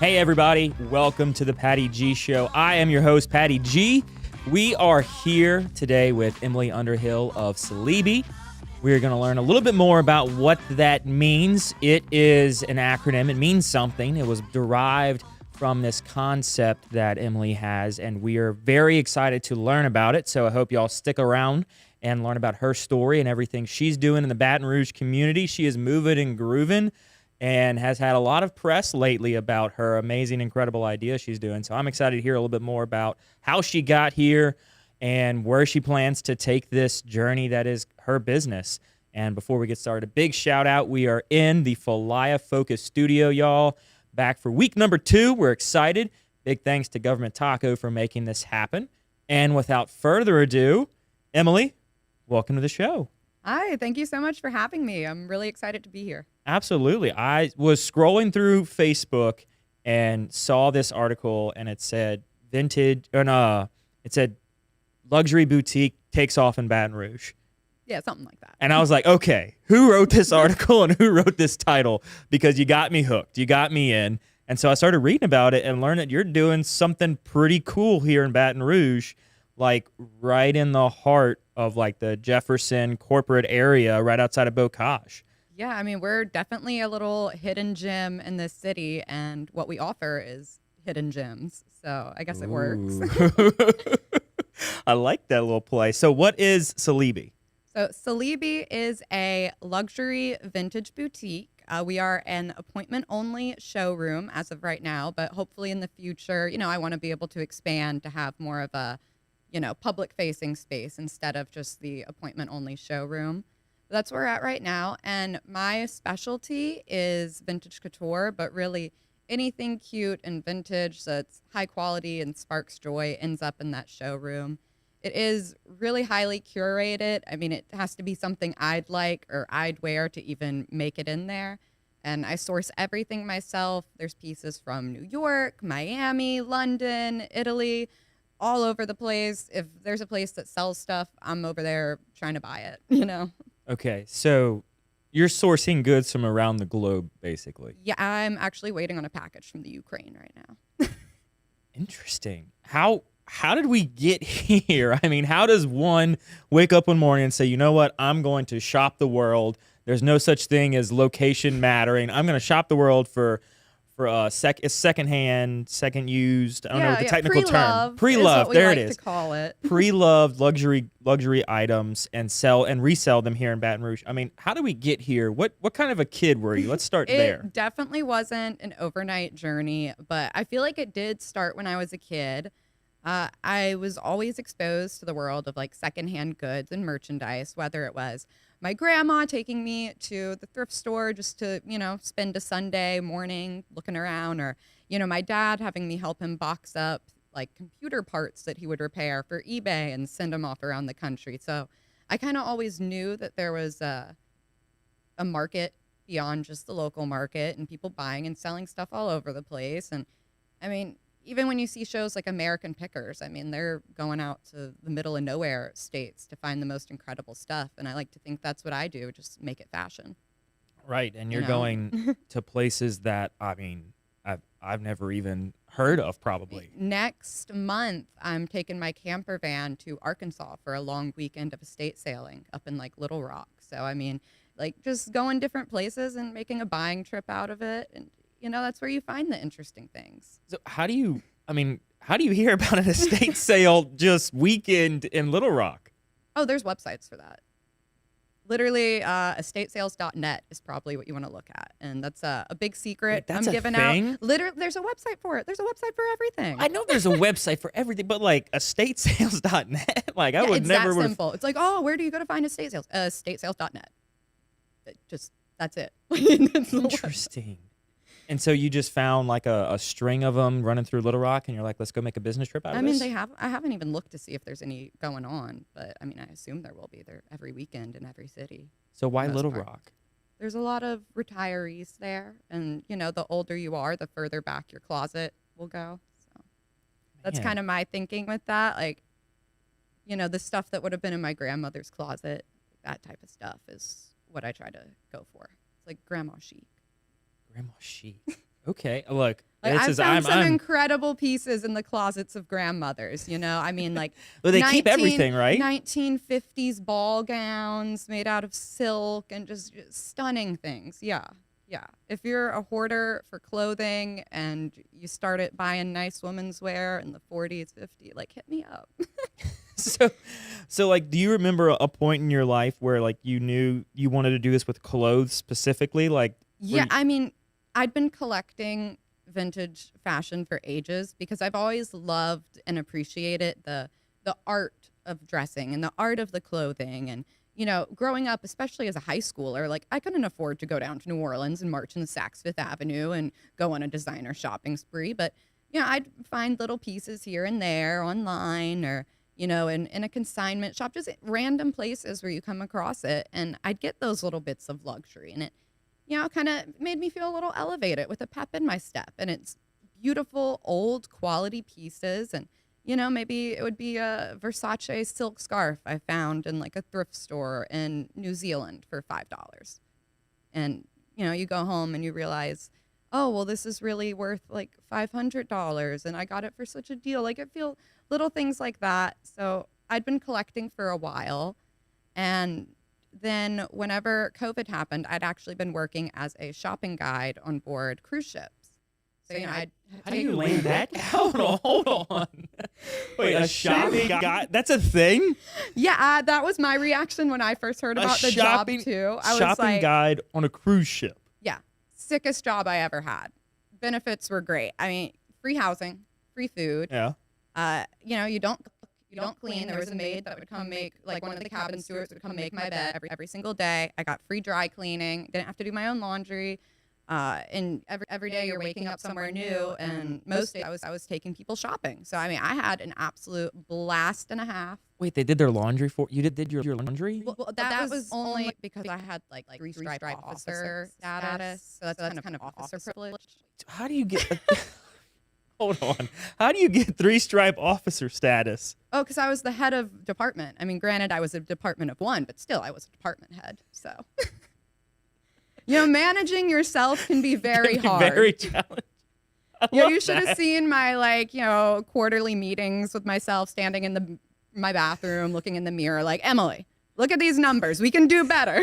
Hey everybody, welcome to the Patty G Show. I am your host, Patty G. We are here today with Emily Underhill of Silibi. We're going to learn a little bit more about what that means. It is an acronym. It means something. It was derived from this concept that Emily has, and we are very excited to learn about it. So I hope y'all stick around and learn about her story and everything she's doing in the Baton Rouge community. She is moving and grooving and has had a lot of press lately about her amazing, incredible idea she's doing. So I'm excited to hear a little bit more about how she got here and where she plans to take this journey that is her business. And before we get started, a big shout out. We are in the Falaya Focus studio, y'all. Back for week number 2. We're excited. Big thanks to Government Taco for making this happen. And without further ado, Emily, welcome to the show. Hi, thank you so much for having me. I'm really excited to be here. Absolutely. I was scrolling through Facebook and saw this article, and it said it said luxury boutique takes off in Baton Rouge. Yeah, something like that. And I was like, okay, who wrote this article and who wrote this title? Because you got me hooked. You got me in. And so I started reading about it and learned that you're doing something pretty cool here in Baton Rouge, like right in the heart of like the Jefferson corporate area right outside of Bocage. Yeah, I mean, we're definitely a little hidden gem in this city, and what we offer is hidden gems. So I guess it works. I like that little play. So what is Silibi? So Silibi is a luxury vintage boutique. We are an appointment-only showroom as of right now, but hopefully in the future, I want to be able to expand to have more of a, public-facing space instead of just the appointment-only showroom. That's where we're at right now, and my specialty is vintage couture, but really anything cute and vintage that's high quality and sparks joy ends up in that showroom. It is really highly curated. I mean, it has to be something I'd like or I'd wear to even make it in there. And I source everything myself. There's pieces from New York, Miami, London, Italy, all over the place. If there's a place that sells stuff, I'm over there trying to buy it, Okay, so you're sourcing goods from around the globe, basically. Yeah, I'm actually waiting on a package from the Ukraine right now. Interesting. How did we get here? I mean, how does one wake up one morning and say, you know what, I'm going to shop the world. There's no such thing as location mattering. I'm going to shop the world for secondhand, second used. I don't know what the technical term. Pre-loved. There it is. To call it. Pre-loved luxury items and sell and resell them here in Baton Rouge. I mean, how do we get here? What kind of a kid were you? Let's start there. It definitely wasn't an overnight journey, but I feel like it did start when I was a kid. I was always exposed to the world of like secondhand goods and merchandise, whether it was my grandma taking me to the thrift store just to, spend a Sunday morning looking around, or, my dad having me help him box up like computer parts that he would repair for eBay and send them off around the country. So I kind of always knew that there was a market beyond just the local market and people buying and selling stuff all over the place. And I mean, even when you see shows like American Pickers, I mean, they're going out to the middle of nowhere states to find the most incredible stuff. And I like to think that's what I do, just make it fashion. Right. And you're going to places that, I mean, I've never even heard of probably. Next month, I'm taking my camper van to Arkansas for a long weekend of estate sailing up in like Little Rock. So, I mean, like just going different places and making a buying trip out of it. And that's where you find the interesting things. So how do you hear about an estate sale just weekend in Little Rock? Oh, there's websites for that. Literally, estatesales.net is probably what you want to look at. And that's a big secret. Wait, that's I'm giving a thing? out. Literally, there's a website for it. There's a website for everything. I know there's a website for everything, but like estatesales.net, like I would it's never. That simple. It's like, oh, where do you go to find estate sales? Estatesales.net. That's it. That's interesting. And so you just found like a string of them running through Little Rock, and you're like, let's go make a business trip out of this? I haven't even looked to see if there's any going on, but I mean, I assume there will be there every weekend in every city. So why Little Rock? There's a lot of retirees there, and the older you are, the further back your closet will go. So that's kind of my thinking with that. Like, the stuff that would have been in my grandmother's closet, that type of stuff is what I try to go for. It's like grandma chic. Grandma chic. Okay, look, Like this I've is found some I'm incredible pieces in the closets of grandmothers, you know? I mean, like well, they keep everything, right? 1950s ball gowns made out of silk and just stunning things. Yeah. Yeah. If you're a hoarder for clothing and you started buying nice women's wear in the 40s, 50s, like hit me up. So, so like, do you remember a point in your life where like you knew you wanted to do this with clothes specifically? Like, Yeah, I mean, I'd been collecting vintage fashion for ages because I've always loved and appreciated the art of dressing and the art of the clothing. And you know, growing up, especially as a high schooler, like I couldn't afford to go down to New Orleans and march in the Saks Fifth Avenue and go on a designer shopping spree. But you know, I'd find little pieces here and there online or you know, in a consignment shop, just random places where you come across it, and I'd get those little bits of luxury, and it you know, kind of made me feel a little elevated with a pep in my step. And it's beautiful, old quality pieces. And, you know, maybe it would be a Versace silk scarf I found in like a thrift store in New Zealand for $5. And, you know, you go home and you realize, oh, well, this is really worth like $500 and I got it for such a deal. Like it feel little things like that. So I'd been collecting for a while. And then whenever COVID happened, I'd actually been working as a shopping guide on board cruise ships. So, you know, I'd how do you land that? Hold on. Wait, a shopping guide? That's a thing? Yeah, that was my reaction when I first heard about the job too. I was shopping like, guide on a cruise ship. yeah, sickest job I ever had. Benefits were great. I mean, free housing, free food. Yeah. You know, you don't clean. There was a maid that would come make, like one of the cabin stewards would come make my bed every single day. I got free dry cleaning. Didn't have to do my own laundry. And every day you're waking up somewhere new. And most days I was taking people shopping. So I mean, I had an absolute blast and a half. Wait, they did their laundry for you? Did your laundry? Well, that was only because I had like three-stripe officer status. So that's kind of officer privilege. How do you get? Hold on. How do you get three-stripe officer status? Oh, because I was the head of department. I mean, granted, I was a department of one, but still, I was a department head. So, you know, managing yourself can be very hard. Very challenging. You know, you should have seen my like, you know, quarterly meetings with myself standing in my bathroom, looking in the mirror, like Emily, look at these numbers. We can do better.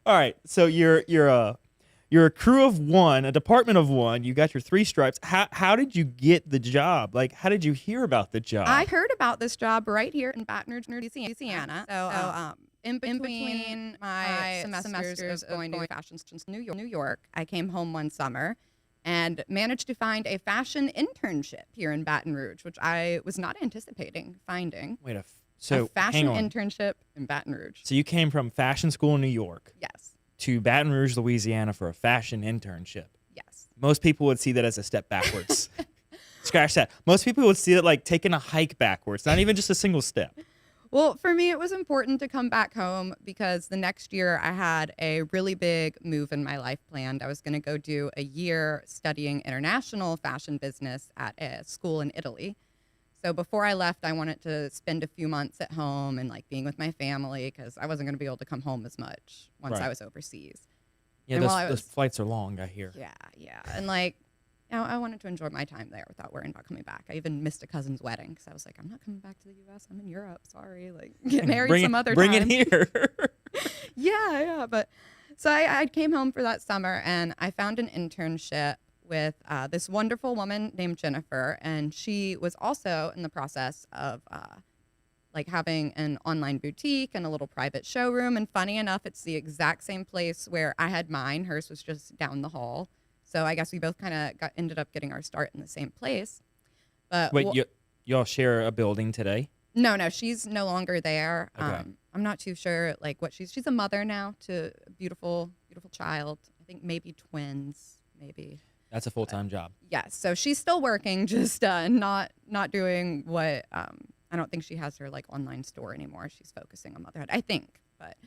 All right. So you're a crew of one, a department of one. You got your three stripes. How did you get the job? Like, how did you hear about the job? I heard about this job right here in Baton Rouge, Louisiana. So, in between my semesters of going to fashion schools in New York, I came home one summer and managed to find a fashion internship here in Baton Rouge, which I was not anticipating finding. Wait a fashion internship in Baton Rouge. So you came from fashion school in New York. Yes. To Baton Rouge, Louisiana for a fashion internship. Yes. Most people would see that as a step backwards. Scratch that. Most people would see it like taking a hike backwards, not even just a single step. Well, for me, it was important to come back home because the next year I had a really big move in my life planned. I was going to go do a year studying international fashion business at a school in Italy. So before I left, I wanted to spend a few months at home and like being with my family because I wasn't going to be able to come home as much once I was overseas. Yeah, those flights are long, I hear. Yeah. And like, you know, I wanted to enjoy my time there without worrying about coming back. I even missed a cousin's wedding because I was like, I'm not coming back to the U.S. I'm in Europe. Sorry. Like, get married some other time. Bring it here. Yeah. But so I came home for that summer and I found an internship with this wonderful woman named Jennifer, and she was also in the process of like having an online boutique and a little private showroom. And funny enough, it's the exact same place where I had mine. Hers was just down the hall. So I guess we both kind of ended up getting our start in the same place. But wait, y'all share a building today? No, she's no longer there. Okay. I'm not too sure like what she's a mother now to a beautiful child. I think maybe twins, maybe. That's a full-time job. Yes. So she's still working, just not doing what I don't think she has her like online store anymore. She's focusing on motherhood, I think. But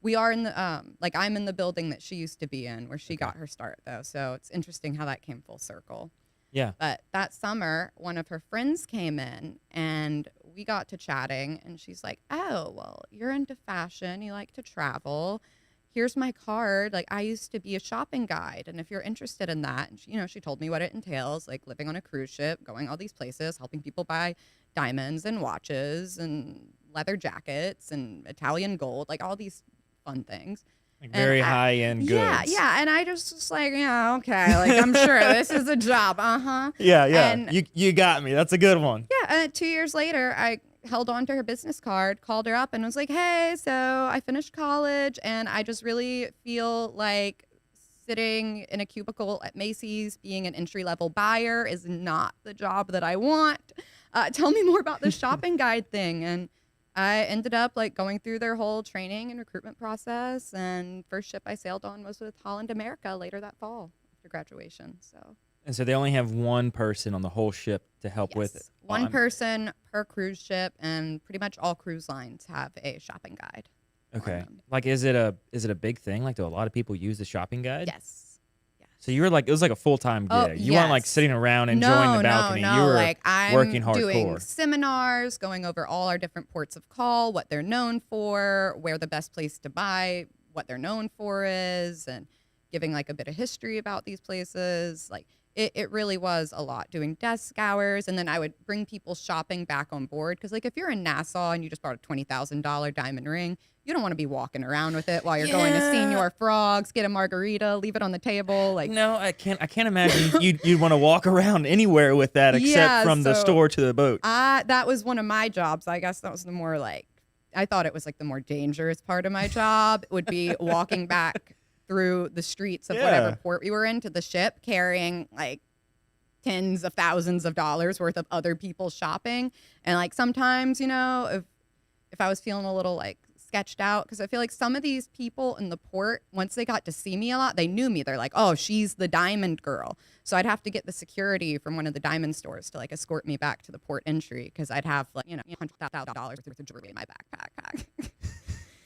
we are in the like I'm in the building that she used to be in where she got her start though. So it's interesting how that came full circle. Yeah. But that summer, one of her friends came in and we got to chatting and she's like, "Oh, well, you're into fashion. You like to travel. here's my card. Like, I used to be a shopping guide. And if you're interested in that, and she told me what it entails, like living on a cruise ship, going all these places, helping people buy diamonds and watches and leather jackets and Italian gold, like all these fun things. Like very high-end goods. Yeah. And I just was like, yeah, okay. Like, I'm sure this is a job. Uh-huh. Yeah. And you got me. That's a good one. yeah. And 2 years later, I held on to her business card, called her up and was like, hey, so I finished college and I just really feel like sitting in a cubicle at Macy's being an entry-level buyer is not the job that I want. Tell me more about the shopping guide thing. And I ended up like going through their whole training and recruitment process. And first ship I sailed on was with Holland America later that fall after graduation. And so they only have one person on the whole ship to help with it. One person per cruise ship, and pretty much all cruise lines have a shopping guide. Okay. Like, is it a big thing? Like, do a lot of people use the shopping guide? Yes. So you were like, it was like a full-time gig. Oh, You weren't like sitting around enjoying the balcony. No. You were like, I'm working hardcore. doing seminars, going over all our different ports of call, what they're known for, where the best place to buy, what they're known for is, and giving like a bit of history about these places. Like, it really was a lot, doing desk hours. And then I would bring people shopping back on board. Because like if you're in Nassau and you just bought a $20,000 diamond ring, you don't want to be walking around with it while you're going to Senior Frogs, get a margarita, leave it on the table. Like, no, I can't imagine you'd want to walk around anywhere with that except from the store to the boat. That was one of my jobs. I guess that was the more like, I thought it was like the more dangerous part of my job would be walking back through the streets of whatever port we were in to the ship, carrying like tens of thousands of dollars worth of other people's shopping. And like sometimes, if I was feeling a little like sketched out, because I feel like some of these people in the port, once they got to see me a lot, they knew me. They're like, oh, she's the diamond girl. So I'd have to get the security from one of the diamond stores to like escort me back to the port entry, because I'd have like, $100,000 worth of jewelry in my backpack.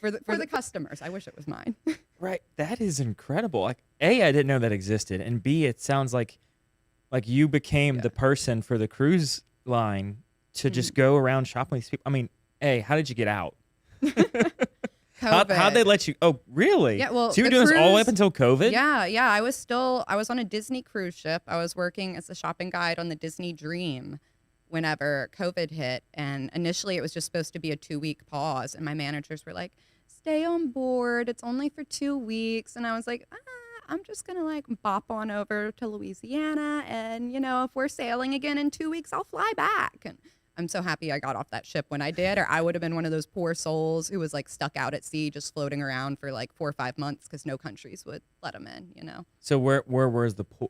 For the customers. I wish it was mine. Right. That is incredible. Like, A, I didn't know that existed. And B, it sounds like you became the person for the cruise line to just go around shopping with these people. I mean, A, how did you get out? How'd they let you? Oh, really? Yeah, well, so you were doing this all the way up until COVID? Yeah. I was on a Disney cruise ship. I was working as a shopping guide on the Disney Dream whenever COVID hit. And initially it was just supposed to be a 2-week pause. And my managers were like, stay on board. It's only for 2 weeks. And I was like, I'm just going to like bop on over to Louisiana. And, if we're sailing again in 2 weeks, I'll fly back. And I'm so happy I got off that ship when I did, or I would have been one of those poor souls who was like stuck out at sea, just floating around for like 4 or 5 months because no countries would let them in, So where was the boat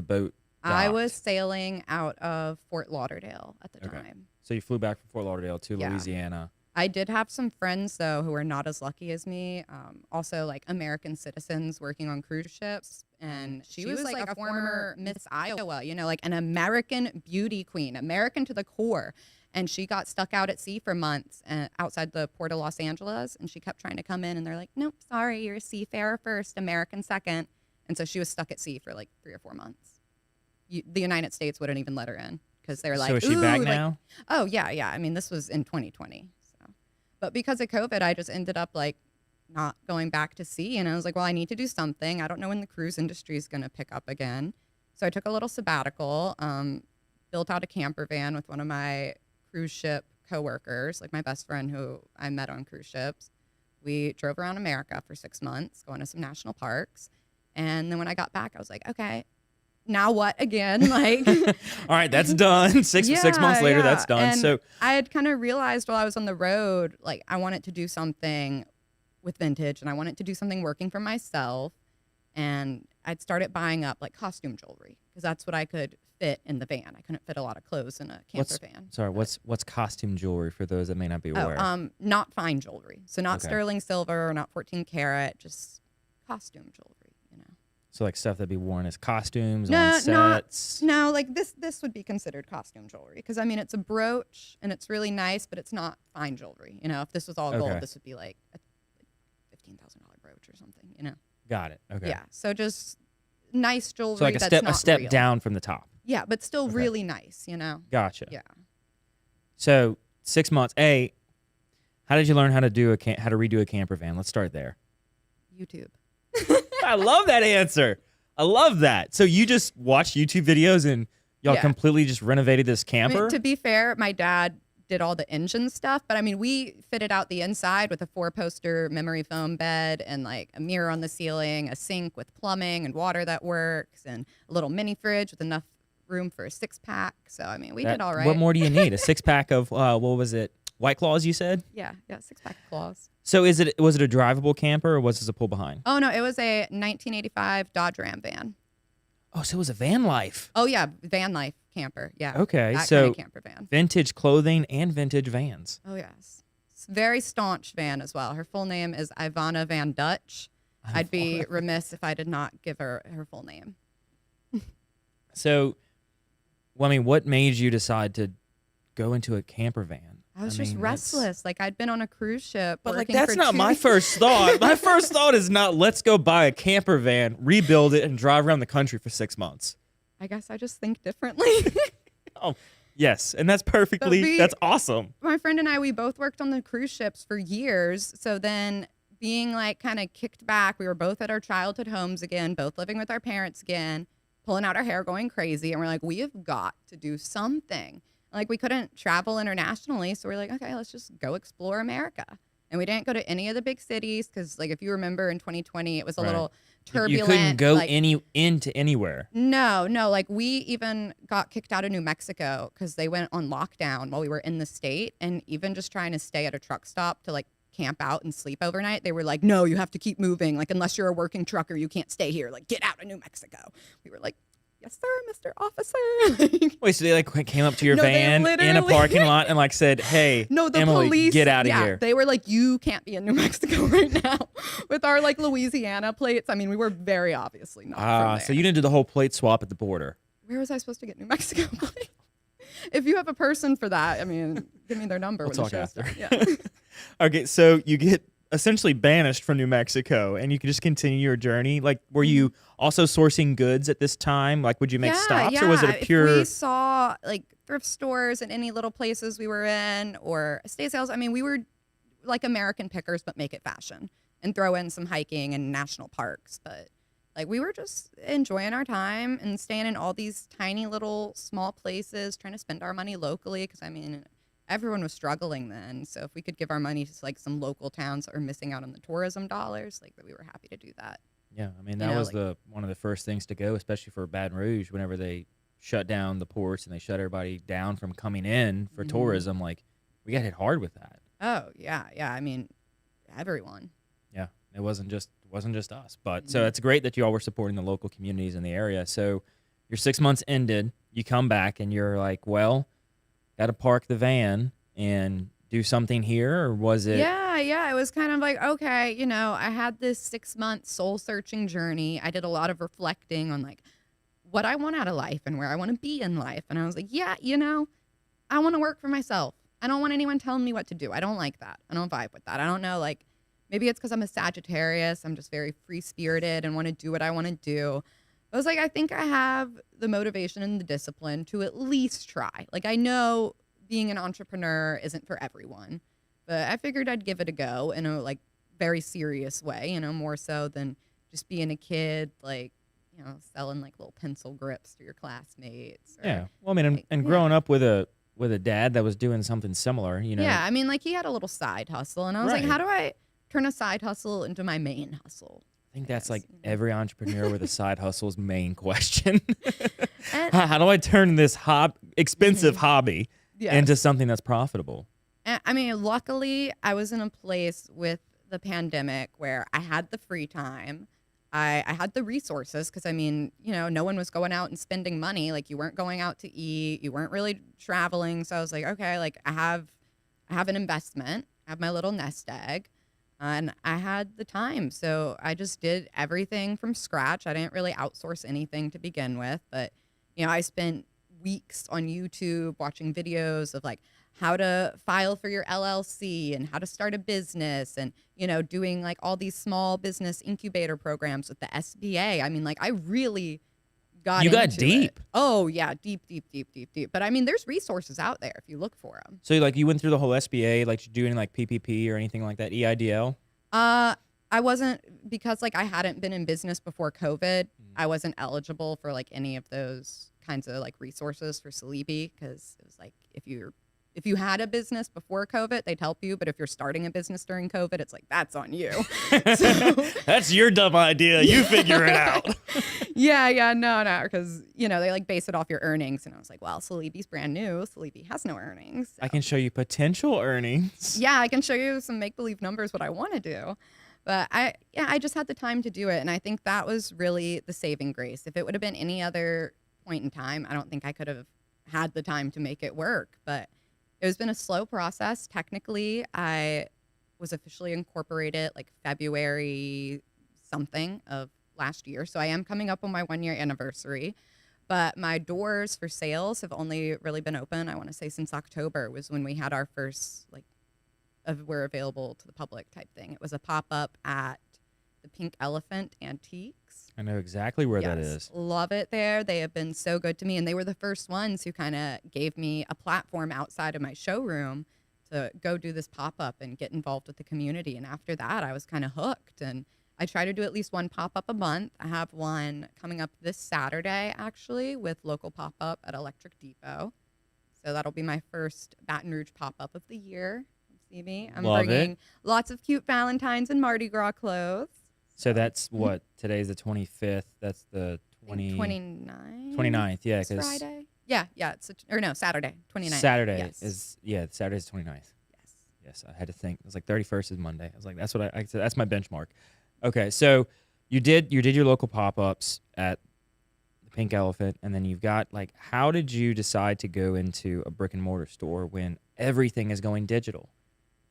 docked? I was sailing out of Fort Lauderdale at the time. So you flew back from Fort Lauderdale to Louisiana. I did have some friends, though, who were not as lucky as me. Also, like American citizens working on cruise ships. And she was like a former Miss Iowa, like an American beauty queen, American to the core. And she got stuck out at sea for months outside the port of Los Angeles. And she kept trying to come in. And they're like, nope, sorry, you're a seafarer first, American second. And so she was stuck at sea for like 3 or 4 months. The United States wouldn't even let her in because they're like, so is she back now? Oh, yeah. I mean, this was in 2020. But because of COVID, I just ended up like not going back to sea. And I was like, well, I need to do something. I don't know when the cruise industry is going to pick up again. So I took a little sabbatical, built out a camper van with one of my cruise ship coworkers, like my best friend who I met on cruise ships. We drove around America for 6 months, going to some national parks. And then when I got back, I was like, okay, now what again? Like, all right, that's done. 6 months later, that's done. And so I had kind of realized while I was on the road, like I wanted to do something with vintage, and I wanted to do something working for myself. And I'd started buying up like costume jewelry because that's what I could fit in the van. I couldn't fit a lot of clothes in a camper van. Sorry, what's costume jewelry for those that may not be aware? Not fine jewelry. So not sterling silver, not 14 karat, just costume jewelry. So like stuff that'd be worn as costumes on sets? No, like this would be considered costume jewelry because, I mean, it's a brooch and it's really nice, but it's not fine jewelry. If this was all gold, this would be like a $15,000 brooch or something, Got it. Okay. Yeah, so just nice jewelry. So like a step real. down from the top. Yeah, but still really nice, Gotcha. Yeah. So 6 months. How did you learn how to redo a camper van? Let's start there. YouTube. I love that answer. I love that. So you just watched YouTube videos and y'all completely just renovated this camper? I mean, to be fair, my dad did all the engine stuff, but I mean, we fitted out the inside with a 4-poster memory foam bed and like a mirror on the ceiling, a sink with plumbing and water that works, and a little mini fridge with enough room for a 6-pack. So, I mean, we did all right. What more do you need? A 6-pack of, what was it? White Claws, you said? Yeah, 6-pack of Claws. So was it a drivable camper or was this a pull behind? Oh, no, it was a 1985 Dodge Ram van. Oh, so it was a van life. Oh, yeah, van life camper. Yeah. Okay, that so kind of camper van. Vintage clothing and vintage vans. Oh, yes. It's a very staunch van as well. Her full name is Ivana Van Dutch. I'd be remiss if I did not give her full name. So, well, I mean, what made you decide to go into a camper van? I was just restless. Like, I'd been on a cruise ship. But like, that's not my first thought. My first thought is not, let's go buy a camper van, rebuild it, and drive around the country for 6 months. I guess I just think differently. Oh, yes. And that's that's awesome. My friend and I, we both worked on the cruise ships for years. So then being like kind of kicked back, we were both at our childhood homes again, both living with our parents again, pulling out our hair, going crazy. And we're like, we have got to do something. Like, we couldn't travel internationally, so we're like, okay, let's just go explore America. And we didn't go to any of the big cities because, like, if you remember in 2020, it was a little turbulent. You couldn't go into anywhere. No. Like, we even got kicked out of New Mexico because they went on lockdown while we were in the state. And even just trying to stay at a truck stop to, like, camp out and sleep overnight, they were like, no, you have to keep moving. Like, unless you're a working trucker, you can't stay here. Like, get out of New Mexico. We were like, yes, sir, Mr. Officer. Wait, so they like came up to your van in a parking lot and like said, hey, no, the Emily, police, get out of here. They were like, you can't be in New Mexico right now with our like Louisiana plates. I mean, we were very obviously not from there. So you didn't do the whole plate swap at the border. Where was I supposed to get New Mexico plates? If you have a person for that, I mean, give me their number. We'll talk after. Yeah. Okay, so you get essentially banished from New Mexico and you can just continue your journey. Like, were you also sourcing goods at this time? Like, would you make stops or was it a pure... If we saw like thrift stores in any little places we were in or estate sales, I mean, we were like American pickers, but make it fashion and throw in some hiking and national parks. But like, we were just enjoying our time and staying in all these tiny little small places, trying to spend our money locally. Because I mean, everyone was struggling then. So if we could give our money to like some local towns that are missing out on the tourism dollars, like we were happy to do that. Yeah, I mean, that was one of the first things to go, especially for Baton Rouge, whenever they shut down the ports and they shut everybody down from coming in for tourism. Like, we got hit hard with that. Oh, yeah. I mean, everyone. Yeah, it wasn't just us. But so it's great that you all were supporting the local communities in the area. So your 6 months ended, you come back and you're like, well, got to park the van and do something here, or was it? Yeah. It was kind of like, okay, I had this 6-month soul searching journey. I did a lot of reflecting on like what I want out of life and where I want to be in life. And I was like, yeah, I want to work for myself. I don't want anyone telling me what to do. I don't like that. I don't vibe with that. I don't know, like, maybe it's because I'm a Sagittarius. I'm just very free spirited and want to do what I want to do. I was like, I think I have the motivation and the discipline to at least try. Like, I know being an entrepreneur isn't for everyone, but I figured I'd give it a go in a like very serious way, more so than just being a kid, like, selling like little pencil grips to your classmates. Yeah. Well, I mean, and growing up with a dad that was doing something similar, Yeah. I mean, like, he had a little side hustle, and I was like, how do I turn a side hustle into my main hustle? I think that's like every entrepreneur with a side hustle's main question. How do I turn this expensive hobby into something that's profitable? I mean, luckily, I was in a place with the pandemic where I had the free time. I had the resources because, I mean, no one was going out and spending money. Like, you weren't going out to eat. You weren't really traveling. So I was like, okay, like, I have an investment. I have my little nest egg. And I had the time. So I just did everything from scratch. I didn't really outsource anything to begin with. But, I spent weeks on YouTube watching videos of like how to file for your LLC and how to start a business and, doing like all these small business incubator programs with the SBA. I mean, like, I really got deep. Oh, yeah. Deep. But I mean, there's resources out there if you look for them. So like you went through the whole SBA, like you doing like PPP or anything like that, EIDL? I wasn't, because like I hadn't been in business before COVID. I wasn't eligible for like any of those kinds of like resources for Silibi, because it was like if you had a business before COVID, they'd help you, but if you're starting a business during COVID, it's like that's on you. So, That's your dumb idea. You figure it out. yeah, no, because they like base it off your earnings, and I was like, well, Silibi's brand new. Silibi has no earnings. So. I can show you potential earnings. Yeah, I can show you some make believe numbers what I want to do. But I just had the time to do it. And I think that was really the saving grace. If it would have been any other point in time, I don't think I could have had the time to make it work. But it's been a slow process. Technically, I was officially incorporated like February something of last year. So I am coming up on my 1 year anniversary. But my doors for sales have only really been open, I want to say, since October was when we had our first like we're available to the public type thing. It was a pop-up at the Pink Elephant Antiques. I know exactly where Yes, that is. love it there. They have been so good to me, and they were the first ones who kind of gave me a platform outside of my showroom to go do this pop-up and get involved with the community. And after that, I was kind of hooked, and I try to do at least one pop-up a month. I have one coming up this Saturday, actually, with local pop-up at Electric Depot. So that'll be my first Baton Rouge pop-up of the year. See me? I'm Love bringing it. lots of cute Valentine's and Mardi Gras clothes. So that's what? Today's the 25th. That's the 29th. 29th, yeah. It's 'Cause Friday. Yeah. It's or no, Saturday, 29th. Saturday Yes. Saturday's the 29th. Yes. Yes, I had to think. It was like 31st is Monday. I was like, that's what I said. That's my benchmark. Okay, so you did your local pop-ups at the Pink Elephant, and then you've got like, how did you decide to go into a brick and mortar store when everything is going digital?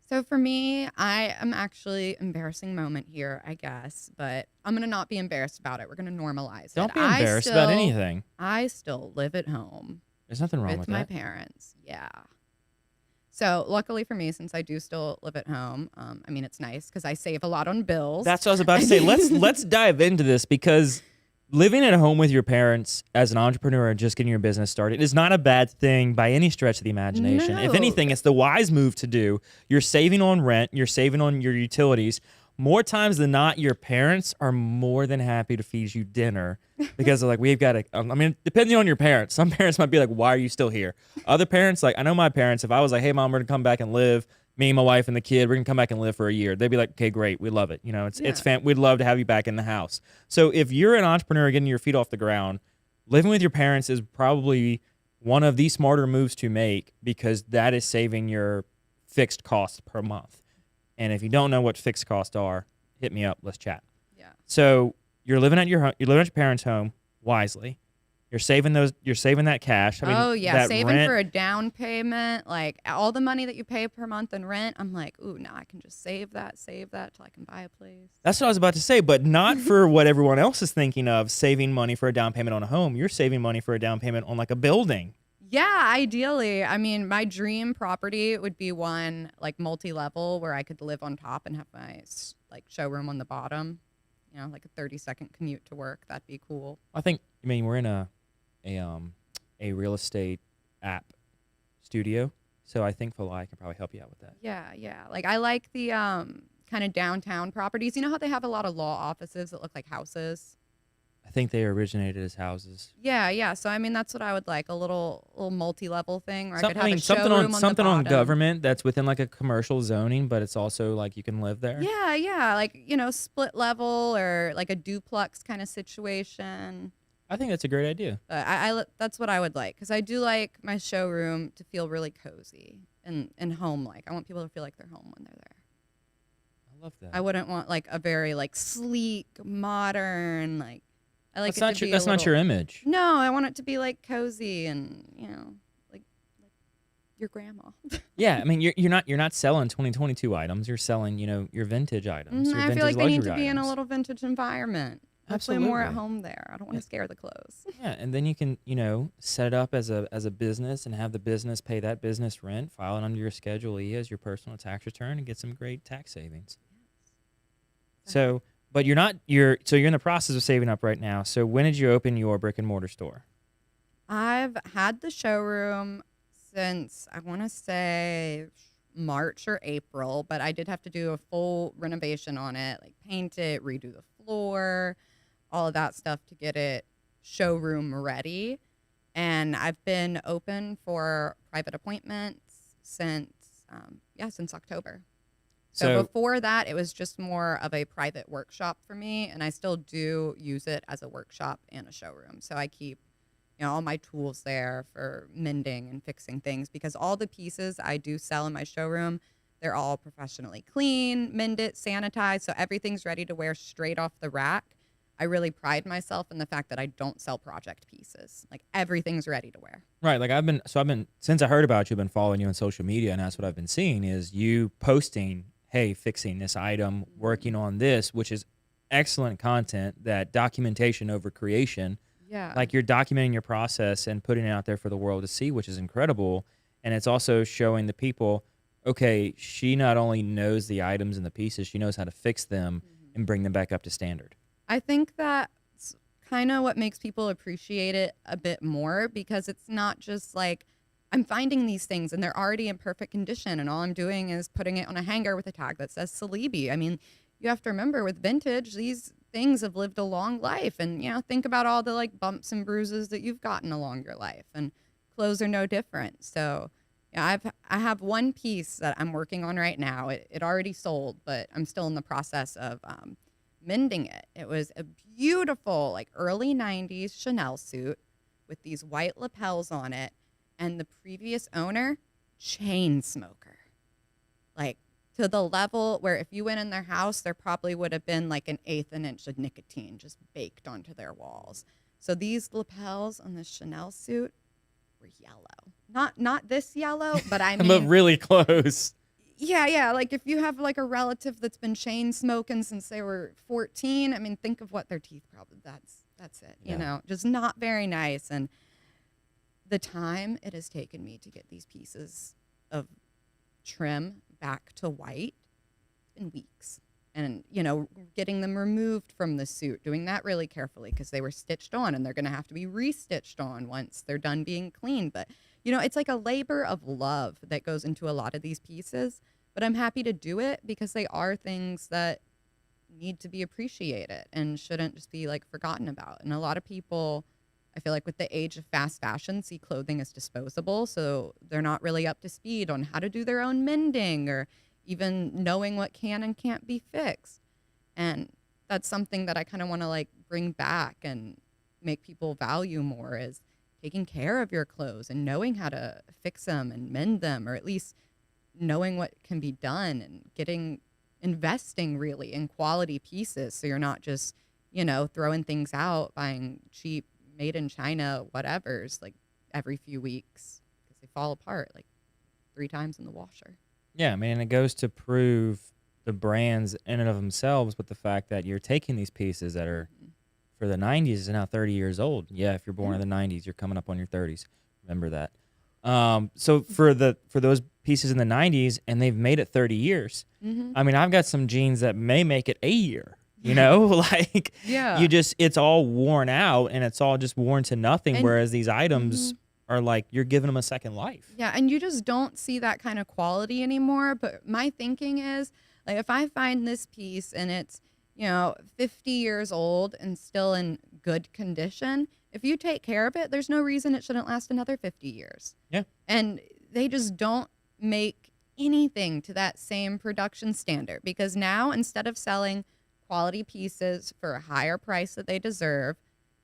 So for me, I am actually embarrassing moment here, I guess, but I'm gonna not be embarrassed about it. We're gonna normalize it. Don't be embarrassed about anything. I still live at home There's nothing wrong with with my that. parents. Yeah. So luckily for me, since I do still live at home, I mean it's nice because I save a lot on bills. That's what I was about to say. Let's dive into this, because living at home with your parents as an entrepreneur and just getting your business started is not a bad thing by any stretch of the imagination. If No. anything, it's the wise move to do. You're saving on rent, you're saving on your utilities. More times than not, your parents are more than happy to feed you dinner because they're like, we've got to, I mean, depending on your parents, some parents might be like, why are you still here? Other parents, like, I know my parents, if I was like, hey, mom, we're going to come back and live, me and my wife and the kid, we're going to come back and live for a year. They'd be like, okay, great. We love it. You know, we'd love to have you back in the house. So if you're an entrepreneur getting your feet off the ground, living with your parents is probably one of the smarter moves to make, because that is saving your fixed costs per month. And if you don't know what fixed costs are, hit me up. Let's chat. Yeah. So you're living at your parents' home wisely. You're saving that cash. I mean, oh yeah, that saving rent, for a down payment, like all the money that you pay per month in rent. I'm like, ooh, now I can just save that till I can buy a place. That's what I was about to say, but not for what everyone else is thinking of, saving money for a down payment on a home. You're saving money for a down payment on like a building. Yeah, ideally. I mean, my dream property would be one like multi-level where I could live on top and have my like showroom on the bottom. You know, like a 30-second commute to work. That'd be cool. I mean, we're in a real estate app studio, so I think Suh-Li can probably help you out with that. Yeah. Like I like the kind of downtown properties. You know how they have a lot of law offices that look like houses? I think they originated as houses. Yeah. So I mean, that's what I would like, a little multi-level thing where I could have a something showroom on something the on bottom. government that's within like a commercial zoning, but it's also like you can live there. Yeah, like split level or like a duplex kind of situation. I think that's a great idea. But that's what I would like, because I do like my showroom to feel really cozy and home-like. I want people to feel like they're home when they're there. I love that. I wouldn't want like a very like sleek, modern, like I like That's it to be not your image. No, I want it to be like cozy and like your grandma. Yeah, I mean you're not selling 2022 items. You're selling your vintage items. Your I vintage feel like they need to luxury be in a items. little vintage environment. Hopefully more at Absolutely. home there. I don't want to scare the clothes. Yeah, and then you can set it up as a business and have the business pay that business rent, file it under your Schedule E as your personal tax return, and get some great tax savings. So, but you're in the process of saving up right now. So when did you open your brick and mortar store? I've had the showroom since I want to say March or April, but I did have to do a full renovation on it, like paint it, redo the floor, all of that stuff to get it showroom ready. And I've been open for private appointments since October. So before that, it was just more of a private workshop for me, and I still do use it as a workshop and a showroom. So I keep, all my tools there for mending and fixing things, because all the pieces I do sell in my showroom, they're all professionally clean, mended, sanitized, so everything's ready to wear straight off the rack. I really pride myself in the fact that I don't sell project pieces. Like, everything's ready to wear. Right. Like I've been, since I heard about you, I've been following you on social media, and that's what I've been seeing is you posting, hey, fixing this item, working on this, which is excellent content, that documentation over creation. Yeah. Like you're documenting your process and putting it out there for the world to see, which is incredible. And it's also showing the people, okay, she not only knows the items and the pieces, she knows how to fix them and bring them back up to standard. I think that's kind of what makes people appreciate it a bit more, because it's not just like I'm finding these things and they're already in perfect condition, and all I'm doing is putting it on a hanger with a tag that says Silibi. I mean, you have to remember, with vintage, these things have lived a long life, and think about all the like bumps and bruises that you've gotten along your life, and clothes are no different. So I have one piece that I'm working on right now. It already sold, but I'm still in the process of mending it. It was a beautiful, like, early 90s Chanel suit with these white lapels on it, and the previous owner, chain smoker. Like, to the level where if you went in their house, there probably would have been like an eighth an inch of nicotine just baked onto their walls. So these lapels on this Chanel suit were yellow. Not this yellow, but I mean, but really close. Yeah. Like, if you have like a relative that's been chain smoking since they were 14, I mean, think of what their teeth probably, that's it, Yeah. just not very nice. And the time it has taken me to get these pieces of trim back to white, it's been weeks. And, getting them removed from the suit, doing that really carefully, because they were stitched on and they're going to have to be restitched on once they're done being cleaned. But, it's like a labor of love that goes into a lot of these pieces. But I'm happy to do it because they are things that need to be appreciated and shouldn't just be like forgotten about. And a lot of people, I feel like, with the age of fast fashion, see clothing as disposable. So they're not really up to speed on how to do their own mending or even knowing what can and can't be fixed. And that's something that I kind of want to like bring back and make people value more, is taking care of your clothes and knowing how to fix them and mend them, or at least knowing what can be done, and investing really in quality pieces. So you're not just, throwing things out, buying cheap made in China whatevers like every few weeks, because they fall apart like 3 times in the washer. Yeah, I mean, it goes to prove the brands in and of themselves with the fact that you're taking these pieces that are for the 90s is now 30 years old. Yeah, if you're born in the 90s, you're coming up on your 30s. Remember that. So for those pieces in the 90s, and they've made it 30 years. I mean, I've got some jeans that may make it a year. Like, Yeah. it's all worn out and it's all just worn to nothing. And- Whereas these items are like, you're giving them a second life. Yeah, and you just don't see that kind of quality anymore. But my thinking is, like, if I find this piece and it's, 50 years old and still in good condition, if you take care of it, there's no reason it shouldn't last another 50 years. Yeah. And they just don't make anything to that same production standard, because now, instead of selling quality pieces for a higher price that they deserve,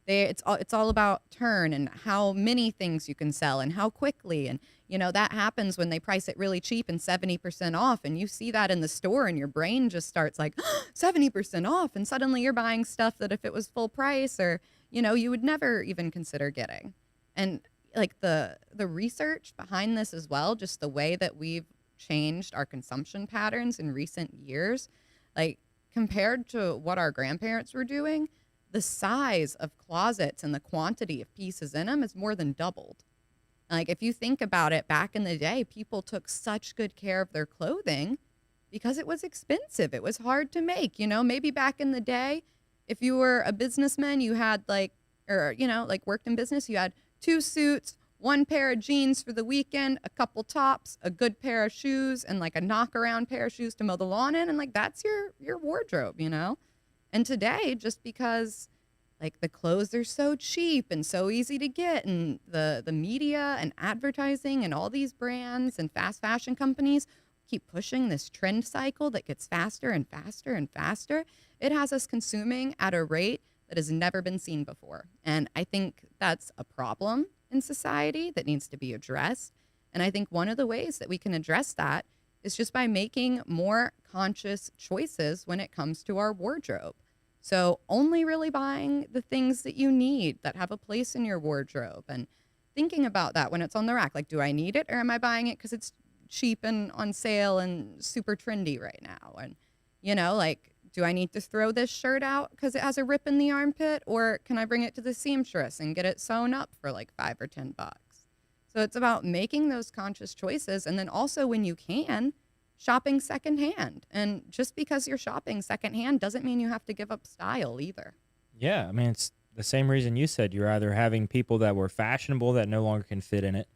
it's all about turn and how many things you can sell and how quickly. And that happens when they price it really cheap and 70% off, and you see that in the store and your brain just starts like 70% off, and suddenly you're buying stuff that if it was full price, or you would never even consider getting. And like the research behind this as well, just the way that we've changed our consumption patterns in recent years, like compared to what our grandparents were doing, the size of closets and the quantity of pieces in them has more than doubled. Like, if you think about it, back in the day, people took such good care of their clothing because it was expensive. It was hard to make. Maybe back in the day, if you were a businessman, you had like worked in business, you had 2 suits, one pair of jeans for the weekend, a couple tops, a good pair of shoes, and like a knock around pair of shoes to mow the lawn in, and like that's your wardrobe, you know? And today, just because like the clothes are so cheap and so easy to get, and the media and advertising and all these brands and fast fashion companies keep pushing this trend cycle that gets faster and faster and faster, it has us consuming at a rate that has never been seen before. And I think that's a problem in society that needs to be addressed. And I think one of the ways that we can address that is just by making more conscious choices when it comes to our wardrobe. So only really buying the things that you need that have a place in your wardrobe, and thinking about that when it's on the rack. Like, do I need it, or am I buying it because it's cheap and on sale and super trendy right now? And, you know, like, do I need to throw this shirt out because it has a rip in the armpit, or can I bring it to the seamstress and get it sewn up for like $5 or $10? So it's about making those conscious choices. And then also, when you can, shopping secondhand. And just because you're shopping secondhand doesn't mean you have to give up style either. Yeah, I mean, it's the same reason you said. You're either having people that were fashionable that no longer can fit in it,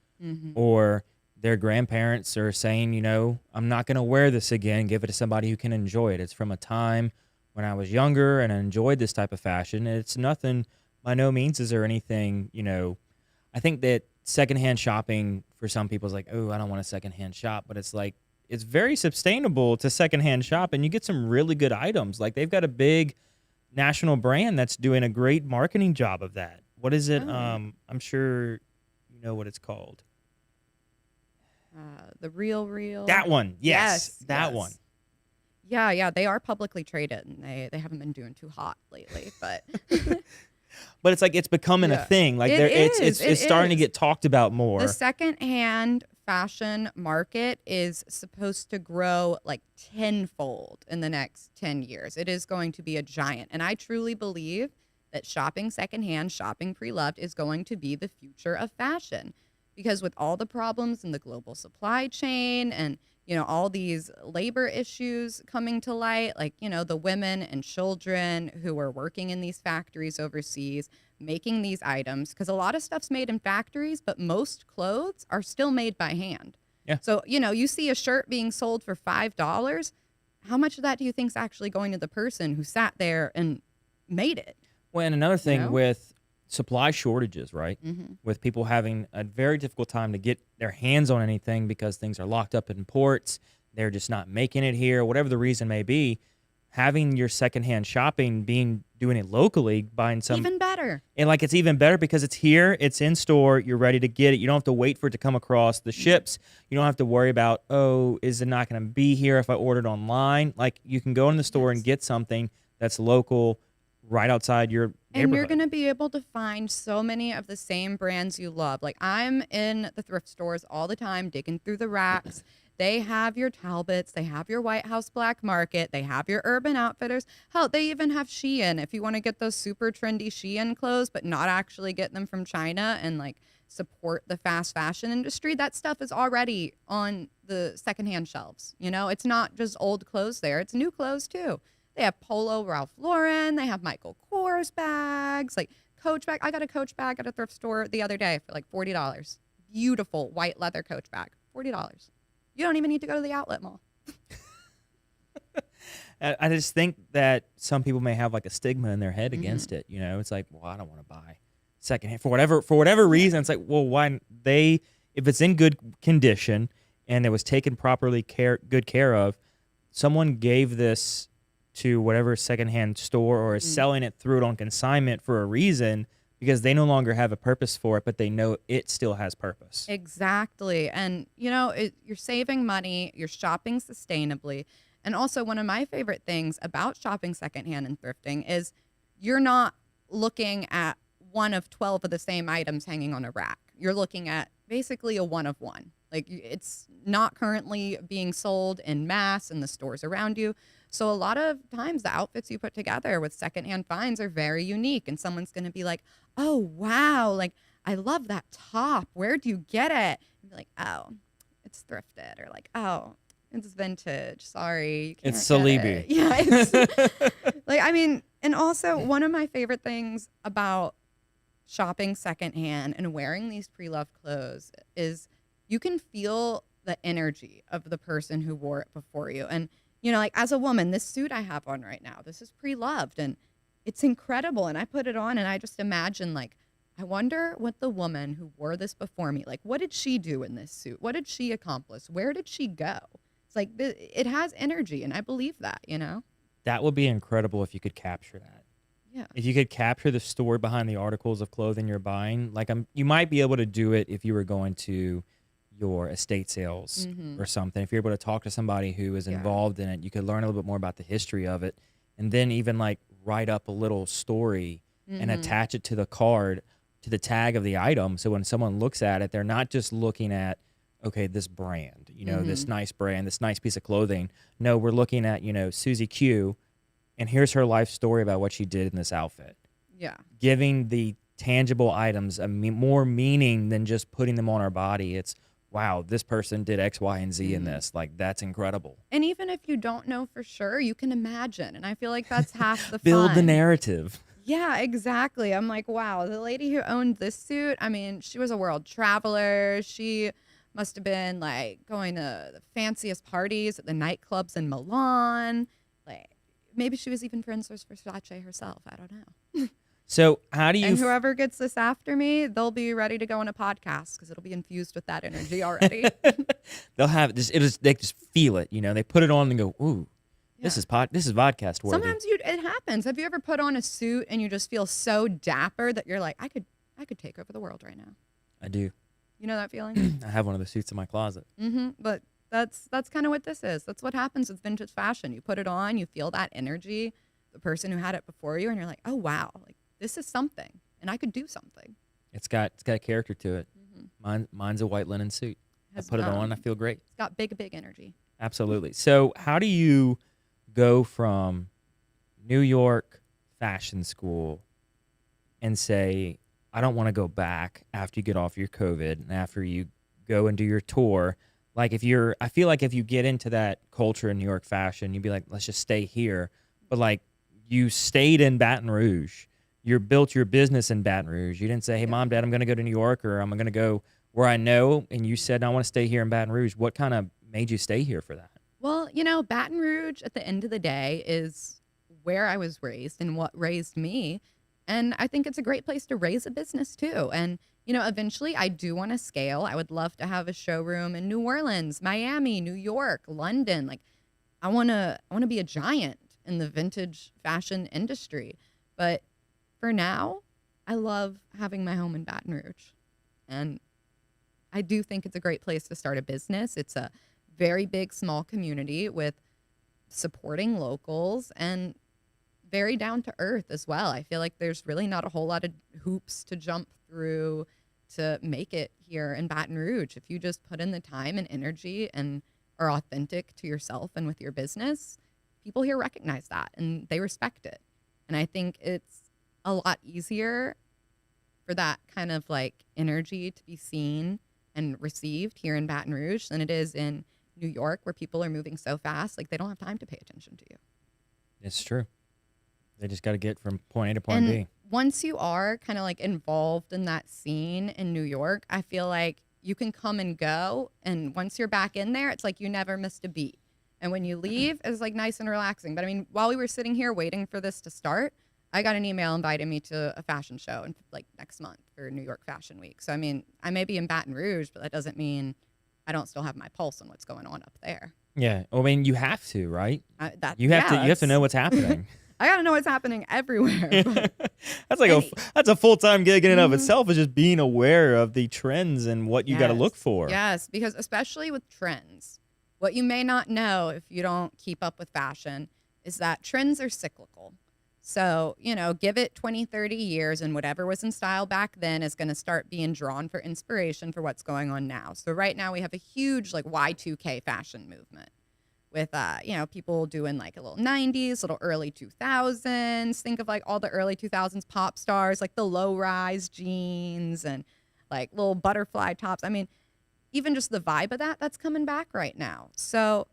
or their grandparents are saying, you know, I'm not going to wear this again. Give it to somebody who can enjoy it. It's from a time when I was younger and I enjoyed this type of fashion. It's nothing, by no means is there anything, you know. I think that secondhand shopping for some people is like, oh, I don't want to secondhand shop. But it's like, it's very sustainable to secondhand shop, and you get some really good items. Like, they've got a big national brand that's doing a great marketing job of that. What is it? I'm sure you know what it's called. The Real. That one. Yes. That one. Yeah. They are publicly traded, and they haven't been doing too hot lately, but but it's like it's becoming a thing. Like it's starting to get talked about more. The secondhand fashion market is supposed to grow like tenfold in the next 10 years. It is going to be a giant. And I truly believe that shopping secondhand, shopping pre-loved is going to be the future of fashion. Because with all the problems in the global supply chain and, you know, all these labor issues coming to light, like, you know, the women and children who are working in these factories overseas, making these items, because a lot of stuff's made in factories, but most clothes are still made by hand. Yeah. So, you know, you see a shirt being sold for $5. How much of that do you think is actually going to the person who sat there and made it? Well, and another thing, You know? with supply shortages, right? With people having a very difficult time to get their hands on anything because things are locked up in ports, they're just not making it here, whatever the reason may be. Having your secondhand shopping, doing it locally, buying some Even better. And like, it's even better because it's here, it's in store, you're ready to get it. You don't have to wait for it to come across the ships. You don't have to worry about, oh, is it not going to be here if I ordered online? Like, you can go in the store and get something that's local right outside your neighborhood. And you're going to be able to find so many of the same brands you love. Like, I'm in the thrift stores all the time, digging through the racks. They have your Talbots, they have your White House Black Market, they have your Urban Outfitters. Hell, they even have Shein if you want to get those super trendy Shein clothes, but not actually get them from China and like support the fast fashion industry. That stuff is already on the secondhand shelves. You know, it's not just old clothes there, it's new clothes too. They have Polo Ralph Lauren, they have Michael Kors bags, like Coach bag. I got a Coach bag at a thrift store the other day for like $40. Beautiful white leather Coach bag, $40. You don't even need to go to the outlet mall. I just think that some people may have like a stigma in their head against it. You know, it's like, well, I don't want to buy secondhand for whatever reason. It's like, well, why if it's in good condition and it was taken good care of, someone gave this to whatever secondhand store or is selling it through it on consignment for a reason, because they no longer have a purpose for it, but they know it still has purpose. Exactly. And, you know, you're saving money, you're shopping sustainably. And also, one of my favorite things about shopping secondhand and thrifting is you're not looking at one of 12 of the same items hanging on a rack. You're looking at basically a one of one. Like, it's not currently being sold in mass in the stores around you. So a lot of times the outfits you put together with secondhand finds are very unique, and someone's going to be like, oh, wow, like, I love that top. Where'd you get it? And be like, oh, it's thrifted, or like, oh, it's vintage. Sorry. You can't It's get Silibi. it. Yeah. It's, like, I mean, and also one of my favorite things about shopping secondhand and wearing these pre-loved clothes is you can feel the energy of the person who wore it before you. And, like as a woman, this suit I have on right now, this is pre-loved and it's incredible. And I put it on and I just imagine like, I wonder what the woman who wore this before me, like, what did she do in this suit? What did she accomplish? Where did she go? It's like, it has energy. And I believe that, That would be incredible if you could capture that. Yeah. If you could capture the story behind the articles of clothing you're buying, like you might be able to do it if you were going to your estate sales or something. If you're able to talk to somebody who is involved in it, you could learn a little bit more about the history of it, and then even like write up a little story and attach it to the card, to the tag of the item. So when someone looks at it, they're not just looking at, okay, this brand, this nice brand, this nice piece of clothing. No, we're looking at, Susie Q, and here's her life story about what she did in this outfit. Yeah. Giving the tangible items more meaning than just putting them on our body. It's, wow, this person did X, Y, and Z in this. Like, that's incredible. And even if you don't know for sure, you can imagine. And I feel like that's half the Build fun. the narrative. Yeah, exactly. I'm like, wow, the lady who owned this suit, I mean, she was a world traveler. She must have been like going to the fanciest parties at the nightclubs in Milan. Like, maybe she was even friends with Versace herself. I don't know. So how do you... And whoever gets this after me, they'll be ready to go on a podcast because it'll be infused with that energy already. They'll have this. They just feel it. They put it on and go, ooh, this is podcast worthy. Sometimes it happens. Have you ever put on a suit and you just feel so dapper that you're like, I could take over the world right now? I do. You know that feeling? I have one of the suits in my closet. But that's kind of what this is. That's what happens with vintage fashion. You put it on, you feel that energy, the person who had it before you, and you're like, oh wow, like this is something, and I could do something. It's got a character to it. Mine's a white linen suit. I put it on, I feel great. It's got big energy. Absolutely. So how do you go from New York fashion school and say, I don't want to go back after you get off your COVID and after you go and do your tour? Like I feel like if you get into that culture in New York fashion, you'd be like, let's just stay here. But like you stayed in Baton Rouge. You built your business in Baton Rouge. You didn't say, hey, Mom, Dad, I'm going to go to New York or I'm going to go where I know. And you said, I want to stay here in Baton Rouge. What kind of made you stay here for that? Well, Baton Rouge at the end of the day is where I was raised and what raised me. And I think it's a great place to raise a business too. And, eventually I do want to scale. I would love to have a showroom in New Orleans, Miami, New York, London. Like I want to be a giant in the vintage fashion industry. But for now, I love having my home in Baton Rouge. And I do think it's a great place to start a business. It's a very big, small community with supporting locals and very down to earth as well. I feel like there's really not a whole lot of hoops to jump through to make it here in Baton Rouge. If you just put in the time and energy and are authentic to yourself and with your business, people here recognize that and they respect it. And I think it's a lot easier for that kind of like energy to be seen and received here in Baton Rouge than it is in New York, where people are moving so fast, like they don't have time to pay attention to you. It's true. They just got to get from point A to point B. Once you are kind of like involved in that scene in New York, I feel like you can come and go. And once you're back in there, it's like you never missed a beat. And when you leave, it's like nice and relaxing. But I mean, while we were sitting here waiting for this to start, I got an email inviting me to a fashion show in like next month for New York Fashion Week. So, I mean, I may be in Baton Rouge, but that doesn't mean I don't still have my pulse on what's going on up there. Yeah. I mean, you have to, right? You have to know what's happening. I got to know what's happening everywhere. That's like that's a full-time gig in and of itself, is just being aware of the trends and what you got to look for. Yes, because especially with trends, what you may not know if you don't keep up with fashion is that trends are cyclical. So, give it 20, 30 years and whatever was in style back then is going to start being drawn for inspiration for what's going on now. So right now we have a huge like Y2K fashion movement with, people doing like a little 90s, little early 2000s. Think of like all the early 2000s pop stars, like the low-rise jeans and like little butterfly tops. I mean, even just the vibe of that's coming back right now. So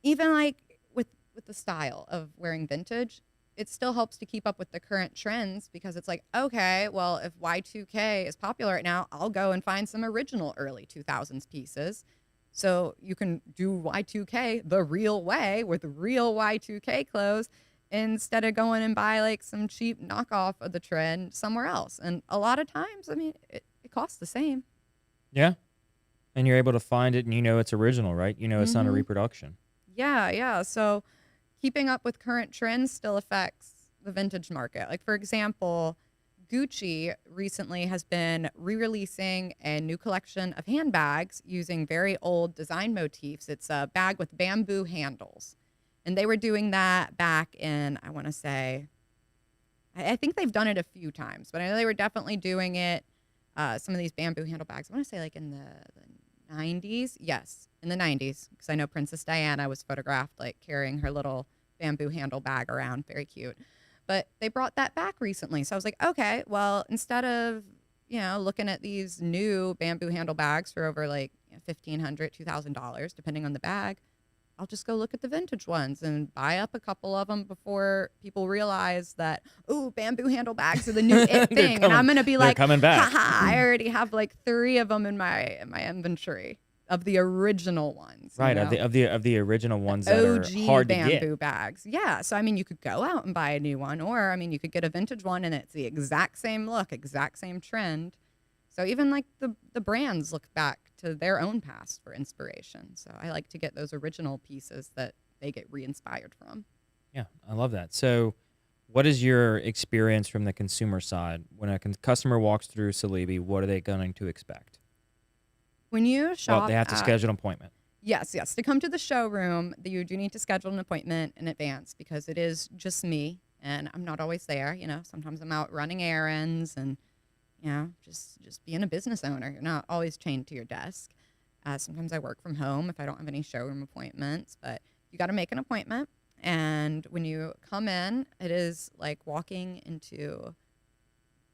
even like with the style of wearing vintage, it still helps to keep up with the current trends because it's like, okay, well, if Y2K is popular right now, I'll go and find some original early 2000s pieces. So you can do Y2K the real way with real Y2K clothes instead of going and buy like some cheap knockoff of the trend somewhere else. And a lot of times, I mean, it costs the same. Yeah. And you're able to find it and you know it's original, right? You know it's not a reproduction. Yeah. So keeping up with current trends still affects the vintage market. Like, for example, Gucci recently has been re-releasing a new collection of handbags using very old design motifs. It's a bag with bamboo handles. And they were doing that back in, I want to say, I think they've done it a few times, but I know they were definitely doing it, some of these bamboo handle bags. I want to say like in the 90s. Yes, in the 90s, because I know Princess Diana was photographed like carrying her little bamboo handle bag around. Very cute. But they brought that back recently. So I was like, okay, well, instead of, looking at these new bamboo handle bags for over like $1,500, $2,000, depending on the bag, I'll just go look at the vintage ones and buy up a couple of them before people realize that, oh, bamboo handle bags are the new it thing. And I'm going to be like, coming back. haha, I already have like 3 of them in my inventory of the original ones. Right, of the original ones that are OG hard to bamboo get. bags. Yeah. So, I mean, you could go out and buy a new one, or, I mean, you could get a vintage one and it's the exact same look, exact same trend. So even like the brands look back to their own past for inspiration. So I like to get those original pieces that they get re-inspired from. Yeah, I love that. So what is your experience from the consumer side? When a customer walks through Silibi, what are they going to expect? When you shop, Well, they have to schedule an appointment. Yes. To come to the showroom, you do need to schedule an appointment in advance because it is just me and I'm not always there. Sometimes I'm out running errands and just being a business owner. You're not always chained to your desk. Sometimes I work from home if I don't have any showroom appointments, but you got to make an appointment. And when you come in, it is like walking into,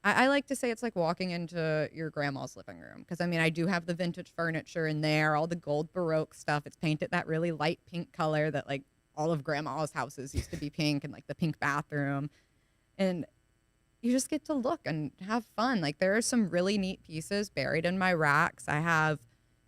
I like to say it's like walking into your grandma's living room. Because, I mean, I do have the vintage furniture in there, all the gold Baroque stuff. It's painted that really light pink color that, like, all of grandma's houses used to be pink, and, like, the pink bathroom. And you just get to look and have fun. Like, there are some really neat pieces buried in my racks. I have,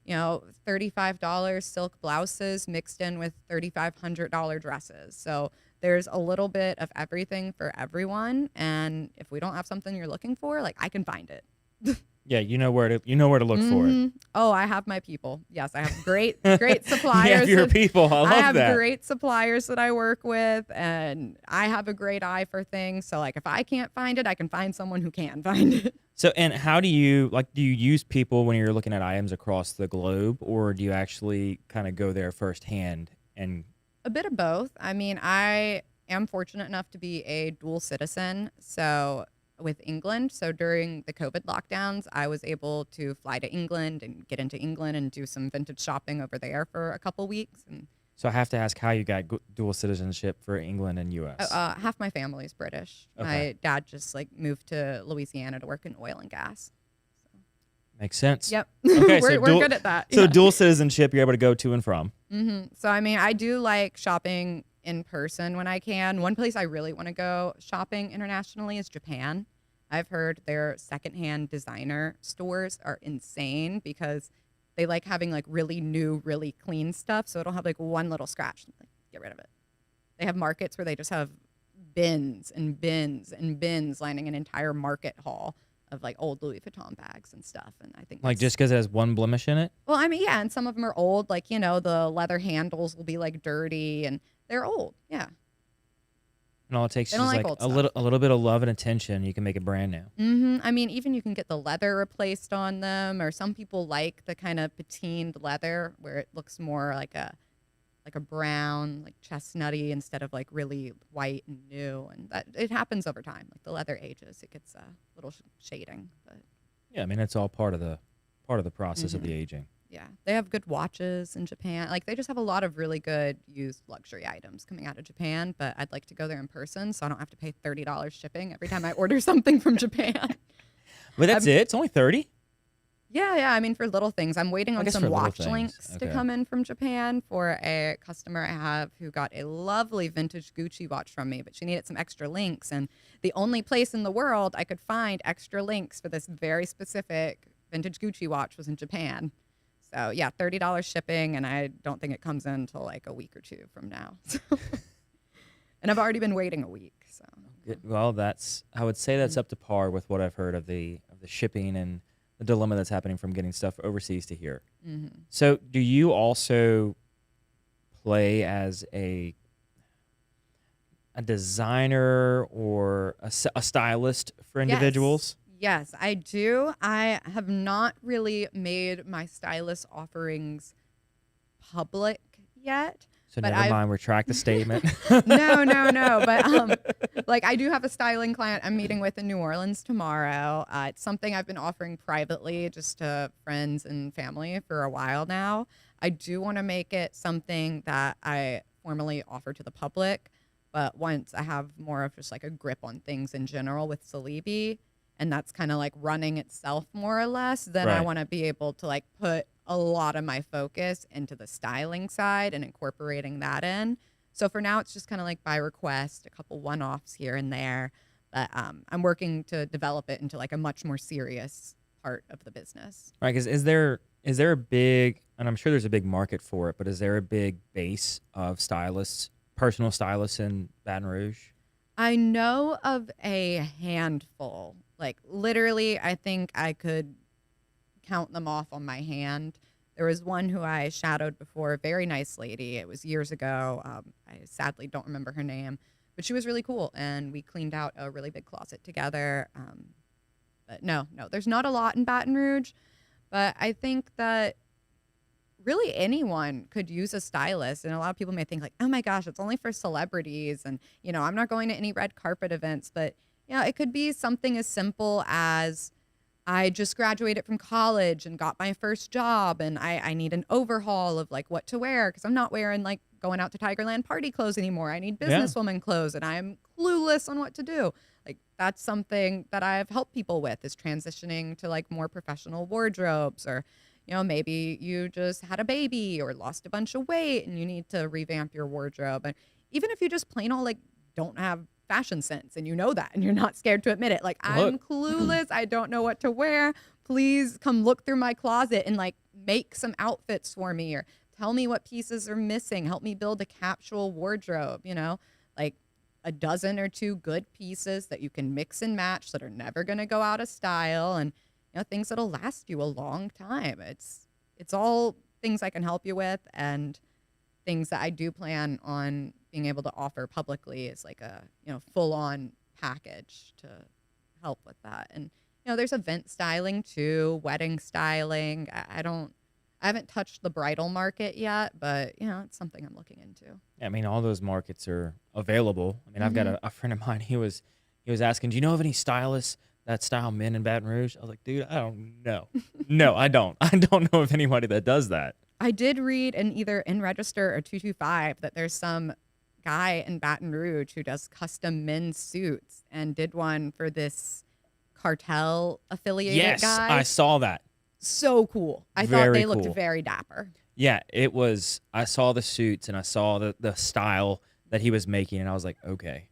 $35 silk blouses mixed in with $3,500 dresses. So there's a little bit of everything for everyone. And if we don't have something you're looking for, like, I can find it. Yeah, you know where to look for it. Oh, I have my people. Yes, I have great suppliers. You have your people. I love have that. Great suppliers that I work with, and I have a great eye for things. So, like, if I can't find it, I can find someone who can find it. So, and how do you use people when you're looking at items across the globe, or do you actually kind of go there firsthand? And a bit of both. I mean, I am fortunate enough to be a dual citizen, so with England. So during the COVID lockdowns, I was able to fly to England and get into England and do some vintage shopping over there for a couple weeks. And so I have to ask how you got dual citizenship for England and U.S. Half my family is British. Okay. My dad just moved to Louisiana to work in oil and gas. So. Makes sense. Yep. Okay, we're good at that. So dual citizenship, you're able to go to and from. So, I mean, I do like shopping in person when I can. One place I really want to go shopping internationally is Japan. I've heard their secondhand designer stores are insane because they like having like really new, really clean stuff. So it'll have like one little scratch. Like, get rid of it. They have markets where they just have bins and bins and bins lining an entire market hall of like old Louis Vuitton bags and stuff. And I think like just because it has one blemish in it? Well, I mean, yeah. And some of them are old. Like, the leather handles will be like dirty and they're old. Yeah. And all it takes is like a little bit of love and attention. You can make it brand new. I mean, even you can get the leather replaced on them, or some people like the kind of patined leather where it looks more like a brown, like chestnutty instead of like really white and new. And that it happens over time. Like the leather ages, it gets a little shading. But yeah, I mean it's all part of the process of the aging. Yeah, they have good watches in Japan. Like, they just have a lot of really good used luxury items coming out of Japan, but I'd like to go there in person so I don't have to pay $30 shipping every time I order something from Japan. But that's it? It's only $30? Yeah. I mean, for little things, I'm waiting I on guess some for little watch things. links to Okay. come in from Japan for a customer I have who got a lovely vintage Gucci watch from me, but she needed some extra links. And the only place in the world I could find extra links for this very specific vintage Gucci watch was in Japan. So yeah, $30 shipping, and I don't think it comes in until like a week or two from now. And I've already been waiting a week. So Well, I would say that's Mhm. up to par with what I've heard of the shipping and the dilemma that's happening from getting stuff overseas to here. Mhm. So, do you also play as a designer or a stylist for Yes. individuals? Yes, I do. I have not really made my stylist offerings public yet, So but never I've mind, retract the statement. no. But like I do have a styling client I'm meeting with in New Orleans tomorrow. It's something I've been offering privately just to friends and family for a while now. I do want to make it something that I formally offer to the public, but once I have more of just like a grip on things in general with Silibi, and that's kind of like running itself more or less, then I Right. want to be able to like put a lot of my focus into the styling side and incorporating that in. So for now, it's just kind of like by request, a couple one-offs here and there. But I'm working to develop it into like a much more serious part of the business. Right, 'cause is there a big, and I'm sure there's a big market for it, but is there a big base of stylists, personal stylists in Baton Rouge? I know of a handful. Like literally, I think I could count them off on my hand. There was one who I shadowed before, a very nice lady. It was years ago. I sadly don't remember her name, but she was really cool, and we cleaned out a really big closet together. But no, there's not a lot in Baton Rouge, but I think that really anyone could use a stylist. And a lot of people may think like, oh my gosh, it's only for celebrities, and I'm not going to any red carpet events. But it could be something as simple as I just graduated from college and got my first job, and I need an overhaul of like what to wear because I'm not wearing like going out to Tigerland party clothes anymore. I need Yeah. businesswoman clothes, and I'm clueless on what to do. Like that's something that I've helped people with, is transitioning to like more professional wardrobes. Or maybe you just had a baby or lost a bunch of weight and you need to revamp your wardrobe. And even if you just plain old like don't have fashion sense and that and you're not scared to admit it, like I'm Look. clueless, I don't know what to wear, please come look through my closet and like make some outfits for me, or tell me what pieces are missing, help me build a capsule wardrobe, like a dozen or two good pieces that you can mix and match that are never going to go out of style, and things that'll last you a long time. It's all things I can help you with, and things that I do plan on being able to offer publicly is like a full on package to help with that. And there's event styling too, wedding styling. I haven't touched the bridal market yet, but it's something I'm looking into. I mean, all those markets are available. I mean, I've got Hmm. a friend of mine. He was asking, "Do you know of any stylists that style men in Baton Rouge?" I was like, "Dude, I don't know. No, I don't. I don't know of anybody that does that." I did read in either In Register or 225 that there's some guy in Baton Rouge who does custom men's suits and did one for this cartel affiliated Yes, guy. I saw that. So cool. I thought Very they looked cool. very dapper. Yeah, it was. I saw the suits and I saw the style that he was making, and I was like, okay,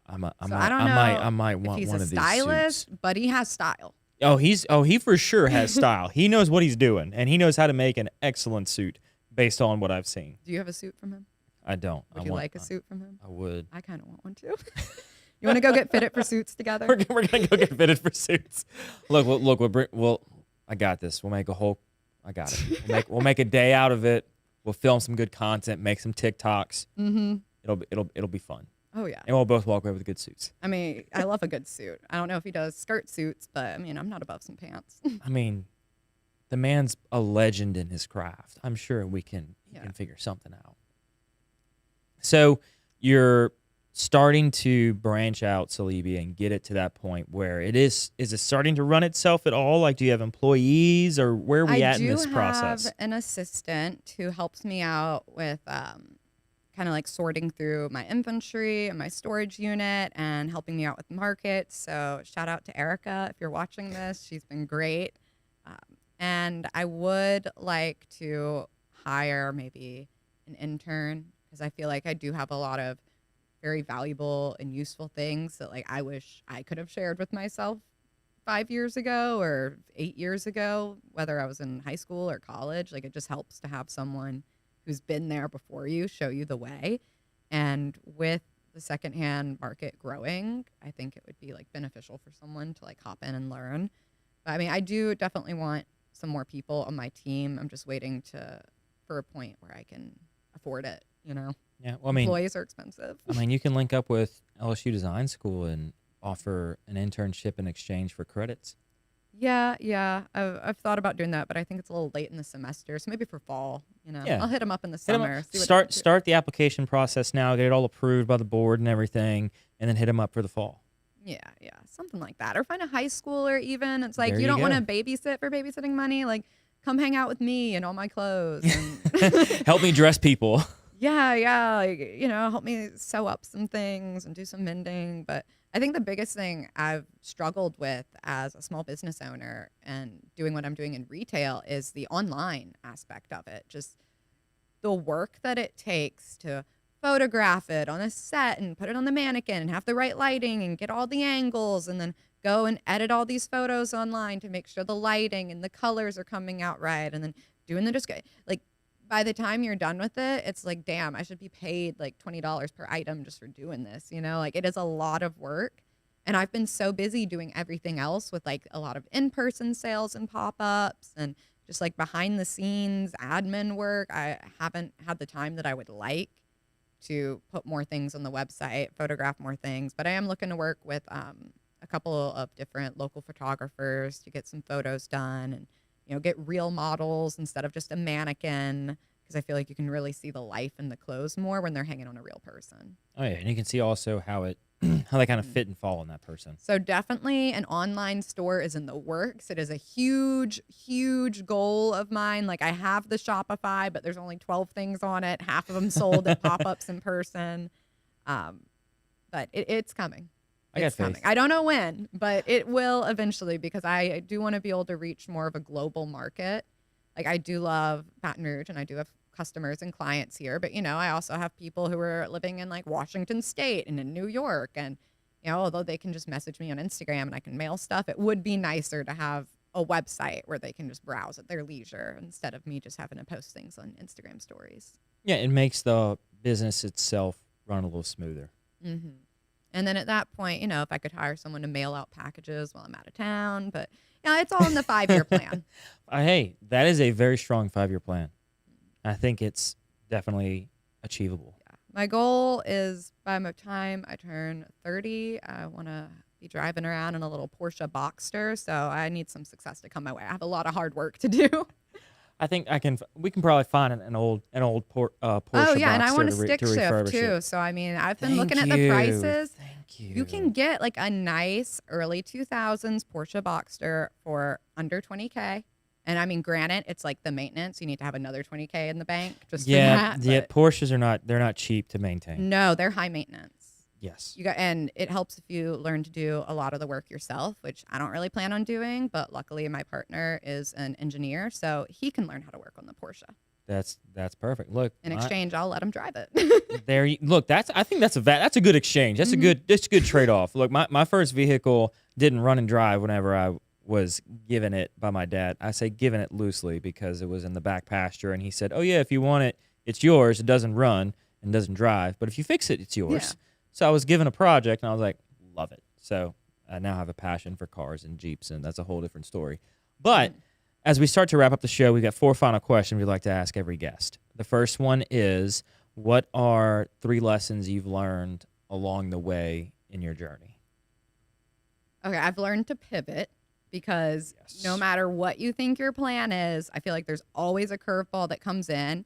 So I don't know I might if want he's one a of these stylist, suits. but he has style. He for sure has style. He knows what he's doing, and he knows how to make an excellent suit based on what I've seen. Do you have a suit from him? I don't. Would you like a suit from him? I would. I kind of want one too. You want to go get fitted for suits together? We're gonna go get fitted for suits. Look, I got this. We'll make a whole. I got it. We'll make a day out of it. We'll film some good content, make some TikToks. Mm-hmm. It'll be fun, Oh yeah. and we'll both walk away with good suits. I mean, I love a good suit. I don't know if he does skirt suits, but I mean, I'm not above some pants. I mean, the man's a legend in his craft. I'm sure he can figure something out. So you're starting to branch out Suh-Li-Bi and get it to that point where is it starting to run itself at all? Like, do you have employees, or where are we at in this process? I do have an assistant who helps me out with kind of like sorting through my inventory and my storage unit and helping me out with markets. So shout out to Erica if you're watching this. She's been great. And I would like to hire maybe an intern because I feel like I do have a lot of very valuable and useful things that like I wish I could have shared with myself 5 years ago or 8 years ago, whether I was in high school or college. Like it just helps to have someone who's been there before you show you the way. And with the secondhand market growing, I think it would be like beneficial for someone to like hop in and learn. But I mean, I do definitely want some more people on my team. I'm just waiting for a point where I can afford it, you know? Yeah, well, I mean, employees are expensive. I mean, you can link up with LSU Design School and offer an internship in exchange for credits. Yeah. I've thought about doing that, but I think it's a little late in the semester, so maybe for fall. You know, Yeah. I'll hit them up in the Hit 'em up. summer. See what Start the application process now, get it all approved by the board and everything, and then hit them up for the fall. Yeah, something like that, or find a high schooler even. It's like There you you don't want go. to babysit for babysitting money. Like, come hang out with me and all my clothes. And Help me dress people. yeah, like, you know, help me sew up some things and do some mending. But I think the biggest thing I've struggled with as a small business owner and doing what I'm doing in retail is the online aspect of it. Just the work that it takes to photograph it on a set and put it on the mannequin and have the right lighting and get all the angles and then go and edit all these photos online to make sure the lighting and the colors are coming out right, and then doing the display. Like, by the time you're done with it, it's like, damn, I should be paid like $20 per item just for doing this, you know? Like, it is a lot of work. And I've been so busy doing everything else with like a lot of in-person sales and pop-ups and just like behind the scenes admin work. I haven't had the time that I would like to put more things on the website, photograph more things. But I am looking to work with a couple of different local photographers to get some photos done and, you know, get real models instead of just a mannequin, because I feel like you can really see the life in the clothes more when they're hanging on a real person. Oh yeah, and you can see also how they kind of fit and fall on that person. So definitely an online store is in the works. It is a huge goal of mine. Like, I have the Shopify, but there's only 12 things on it. Half of them sold at pop-ups in person. But it's coming. It's coming. I don't know when, but it will eventually, because I do want to be able to reach more of a global market. Like, I do love Baton Rouge and I do have customers and clients here, but you know, I also have people who are living in like Washington State and in New York, and you know, although they can just message me on Instagram and I can mail stuff, it would be nicer to have a website where they can just browse at their leisure instead of me just having to post things on Instagram stories. Yeah, it makes the business itself run a little smoother. Mm-hmm. And then at that point, you know, if I could hire someone to mail out packages while I'm out of town, but you know, it's all in the 5-year plan. Hey, that is a very strong 5-year plan. I think it's definitely achievable. Yeah. My goal is by the time I turn 30, I want to be driving around in a little Porsche Boxster. So I need some success to come my way. I have a lot of hard work to do. I think we can probably find an old Porsche. Oh yeah, and I want to a stick shift refurbish too. it. So I mean, I've been Thank looking at the you. prices. Thank you. You can get like a nice early 2000s Porsche Boxster for under 20K. And I mean, granted, it's like the maintenance. You need to have another 20K in the bank just for that. Yeah. but Porsches they're not cheap to maintain. No, they're high maintenance. Yes. And it helps if you learn to do a lot of the work yourself, which I don't really plan on doing. But luckily, my partner is an engineer, so he can learn how to work on the Porsche. That's perfect. Look, In exchange, I'll let him drive it. look. I think that's a good exchange. That's a good trade off. Look, my first vehicle didn't run and drive whenever I was given it by my dad. I say given it loosely because it was in the back pasture, and he said, "Oh yeah, if you want it, it's yours. It doesn't run and doesn't drive, but if you fix it, it's yours." Yeah. So I was given a project, and I was like, "Love it." So I now have a passion for cars and Jeeps, and that's a whole different story. But as we start to wrap up the show, we've got 4 final questions we'd like to ask every guest. The first one is, what are 3 lessons you've learned along the way in your journey? Okay, I've learned to pivot because no matter what you think your plan is, I feel like there's always a curveball that comes in.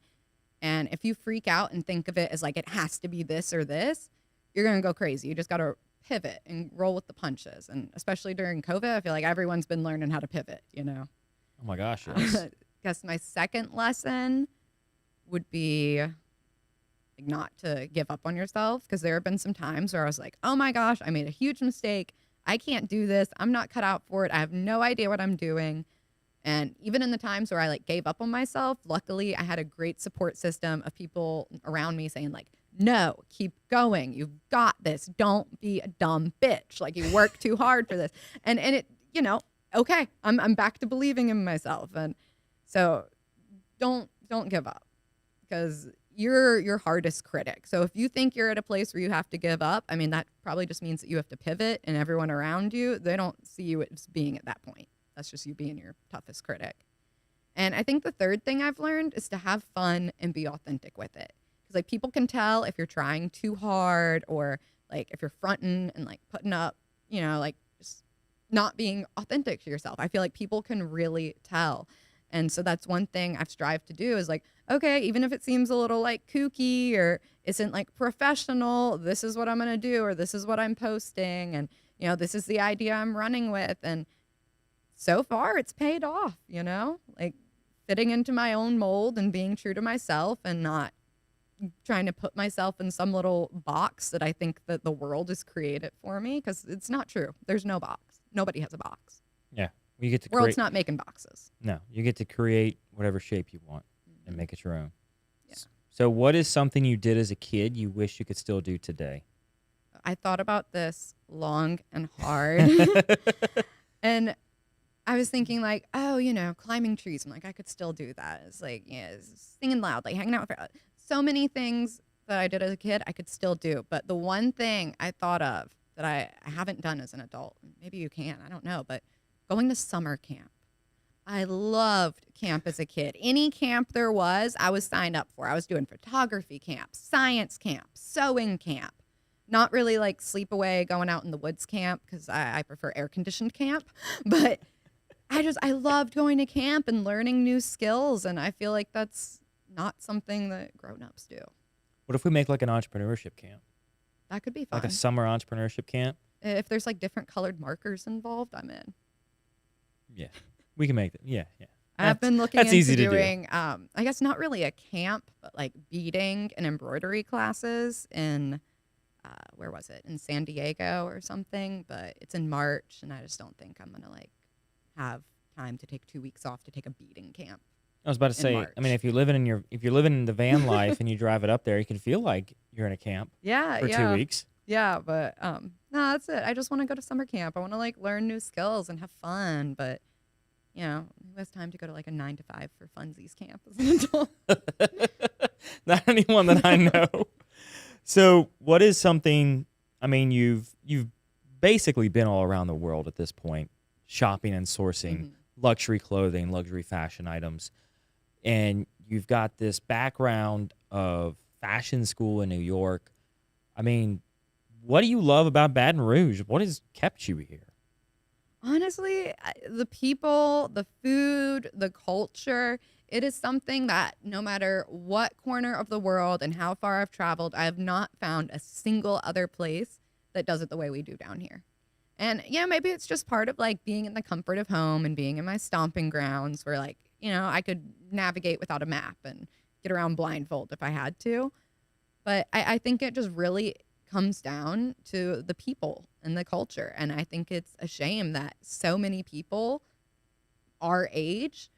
And if you freak out and think of it as like it has to be this or this, you're going to go crazy. You just got to pivot and roll with the punches. And especially during COVID, I feel like everyone's been learning how to pivot, you know? Oh my gosh, yes. I guess my second lesson would be like not to give up on yourself, because there have been some times where I was like, oh my gosh, I made a huge mistake. I can't do this. I'm not cut out for it. I have no idea what I'm doing. And even in the times where I like gave up on myself, luckily I had a great support system of people around me saying like, no, keep going. You've got this. Don't be a dumb bitch. Like you work too hard for this. And it, okay, I'm back to believing in myself. And so don't give up, because you're your hardest critic. So if you think you're at a place where you have to give up, I mean, that probably just means that you have to pivot, and everyone around you, they don't see you as being at that point. That's just you being your toughest critic. And I think the third thing I've learned is to have fun and be authentic with it. Because like people can tell if you're trying too hard, or like if you're fronting and like putting up, like just not being authentic to yourself. I feel like people can really tell. And so that's one thing I've strived to do is like, okay, even if it seems a little like kooky or isn't like professional, this is what I'm going to do, or this is what I'm posting. And, this is the idea I'm running with. And so far it's paid off, like fitting into my own mold and being true to myself and not trying to put myself in some little box that I think that the world has created for me, because it's not true. There's no box. Nobody has a box. Yeah. You get to World's not making boxes. No, you get to create whatever shape you want and make it your own. Yeah. So what is something you did as a kid you wish you could still do today? I thought about this long and hard. And I was thinking like, climbing trees. I'm like, I could still do that. It's like, singing loud, like hanging out with so many things that I did as a kid, I could still do. But the one thing I thought of that I haven't done as an adult, maybe you can, I don't know, but going to summer camp. I loved camp as a kid. Any camp there was, I was signed up for. I was doing photography camp, science camp, sewing camp. Not really like sleepaway, going out in the woods camp, because I prefer air-conditioned camp. But I loved going to camp and learning new skills. And I feel like that's not something that grown-ups do. What if we make like an entrepreneurship camp? That could be fun. Like a summer entrepreneurship camp? If there's like different colored markers involved, I'm in. Yeah, we can make that. Yeah. I've been looking into easy doing, I guess not really a camp, but like beading and embroidery classes in, where was it? In San Diego or something, but it's in March, and I just don't think I'm going to like have time to take 2 weeks off to take a beading camp. I was about to say, March. I mean, if you're living in the van life and you drive it up there, you can feel like you're in a camp for 2 weeks. Yeah, but no, that's it. I just want to go to summer camp. I want to like learn new skills and have fun, but who has time to go to like a 9 to 5 for funsies camp as an adult? Not anyone that I know. So what is something, I mean, you've basically been all around the world at this point, shopping and sourcing luxury clothing, luxury fashion items. And you've got this background of fashion school in New York. I mean, what do you love about Baton Rouge? What has kept you here? Honestly, the people, the food, the culture, it is something that no matter what corner of the world and how far I've traveled, I have not found a single other place that does it the way we do down here. And, maybe it's just part of like being in the comfort of home and being in my stomping grounds where like, I could navigate without a map and get around blindfold if I had to. But I think it just really comes down to the people and the culture. And I think it's a shame that so many people our age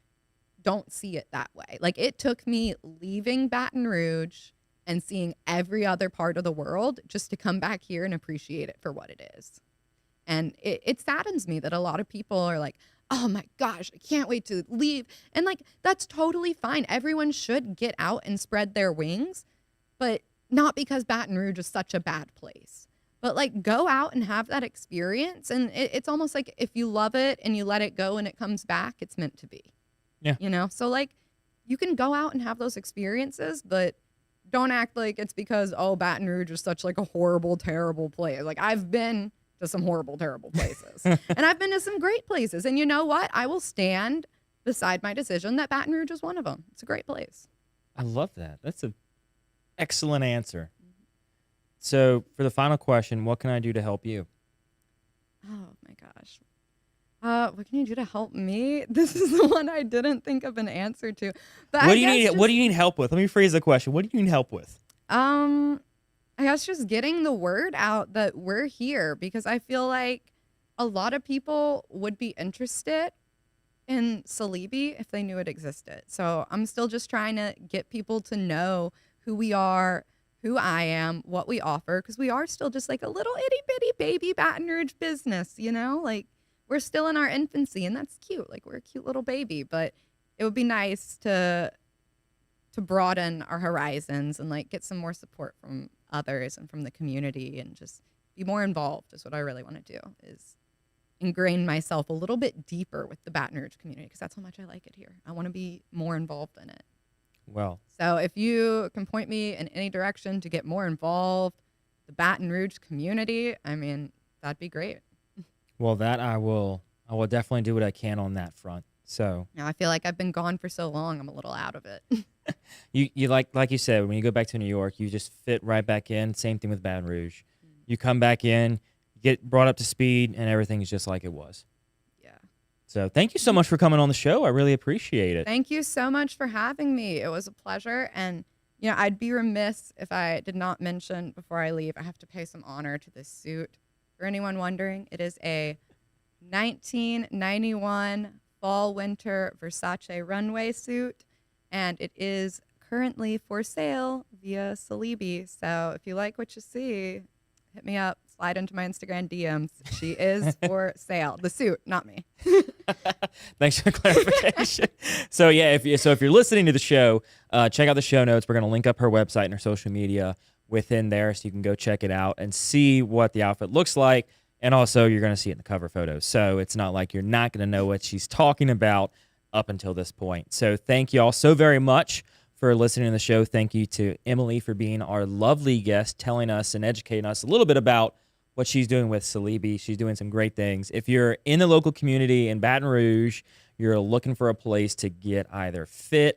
don't see it that way. Like it took me leaving Baton Rouge and seeing every other part of the world just to come back here and appreciate it for what it is. And it saddens me that a lot of people are like, oh my gosh, I can't wait to leave. And like, that's totally fine. Everyone should get out and spread their wings, but not because Baton Rouge is such a bad place. But like, go out and have that experience. And it's almost like if you love it and you let it go and it comes back, it's meant to be. Yeah. So like, you can go out and have those experiences, but don't act like it's because, Baton Rouge is such like a horrible, terrible place. Like I've been to some horrible, terrible places. And I've been to some great places. And you know what? I will stand beside my decision that Baton Rouge is one of them. It's a great place. I love that. That's an excellent answer. So for the final question, what can I do to help you? Oh my gosh. What can you do to help me? This is the one I didn't think of an answer to. But What do you need help with? Let me phrase the question. What do you need help with? I guess just getting the word out that we're here, because I feel like a lot of people would be interested, in Silibi if they knew it existed. So I'm still just trying to get people to know who we are, who I am, what we offer, because we are still just like a little itty bitty baby Baton Rouge business, Like we're still in our infancy, and that's cute. Like we're a cute little baby, but it would be nice to broaden our horizons and like get some more support from others and from the community and just be more involved is what I really want to do, is ingrain myself a little bit deeper with the Baton Rouge community because that's how much I like it here. I want to be more involved in it. Well, So if you can point me in any direction to get more involved, the Baton Rouge community, I mean, that'd be great. that I will definitely do what I can on that front. So Now I feel like I've been gone for so long, I'm a little out of it. you like you said, when you go back to New York, you just fit right back in. Same thing with Baton Rouge. You come back in, get brought up to speed, and everything's just like it was. Yeah. So thank you so much for coming on the show. I really appreciate it. Thank you so much for having me. It was a pleasure. And, I'd be remiss if I did not mention before I leave, I have to pay some honor to this suit. For anyone wondering, it is a 1991 fall-winter Versace runway suit, and it is currently for sale via Suh-Li-Bi. So if you like what you see, hit me up. Slide into my Instagram DMs. She is for sale. The suit, not me. Thanks for the clarification. So yeah, if you're listening to the show, check out the show notes. We're going to link up her website and her social media within there, so you can go check it out and see what the outfit looks like. And also, you're going to see it in the cover photos. So it's not like you're not going to know what she's talking about up until this point. So thank you all so very much for listening to the show. Thank you to Emily for being our lovely guest, telling us and educating us a little bit about what she's doing with Silibi. She's doing some great things. If you're in the local community in Baton Rouge, you're looking for a place to get either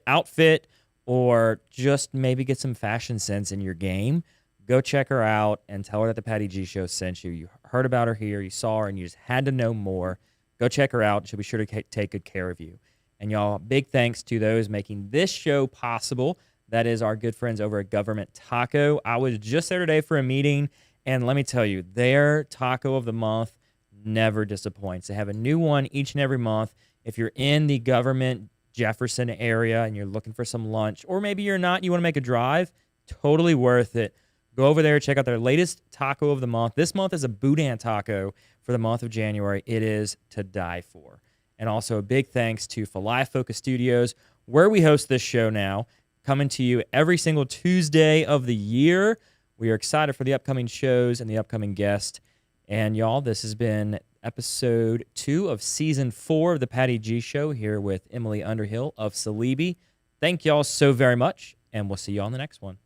outfit, or just maybe get some fashion sense in your game, go check her out and tell her that the Patty G Show sent you. You heard about her here, you saw her, and you just had to know more. Go check her out. She'll be sure to take good care of you. And y'all, big thanks to those making this show possible. That is our good friends over at Government Taco. I was just there today for a meeting, and let me tell you, their taco of the month never disappoints. They have a new one each and every month. If you're in the Government Jefferson area and you're looking for some lunch, or maybe you're not, you want to make a drive, totally worth it. Go over there, check out their latest taco of the month. This month is a boudin taco for the month of January. It is to die for. And also a big thanks to Fly Focus Studios, where we host this show now, coming to you every single Tuesday of the year. We are excited for the upcoming shows and the upcoming guests. And y'all, this has been episode 2 of season 4 of the Patty G Show here with Emily Underhill of Silibi. Thank y'all so very much, and we'll see you on the next one.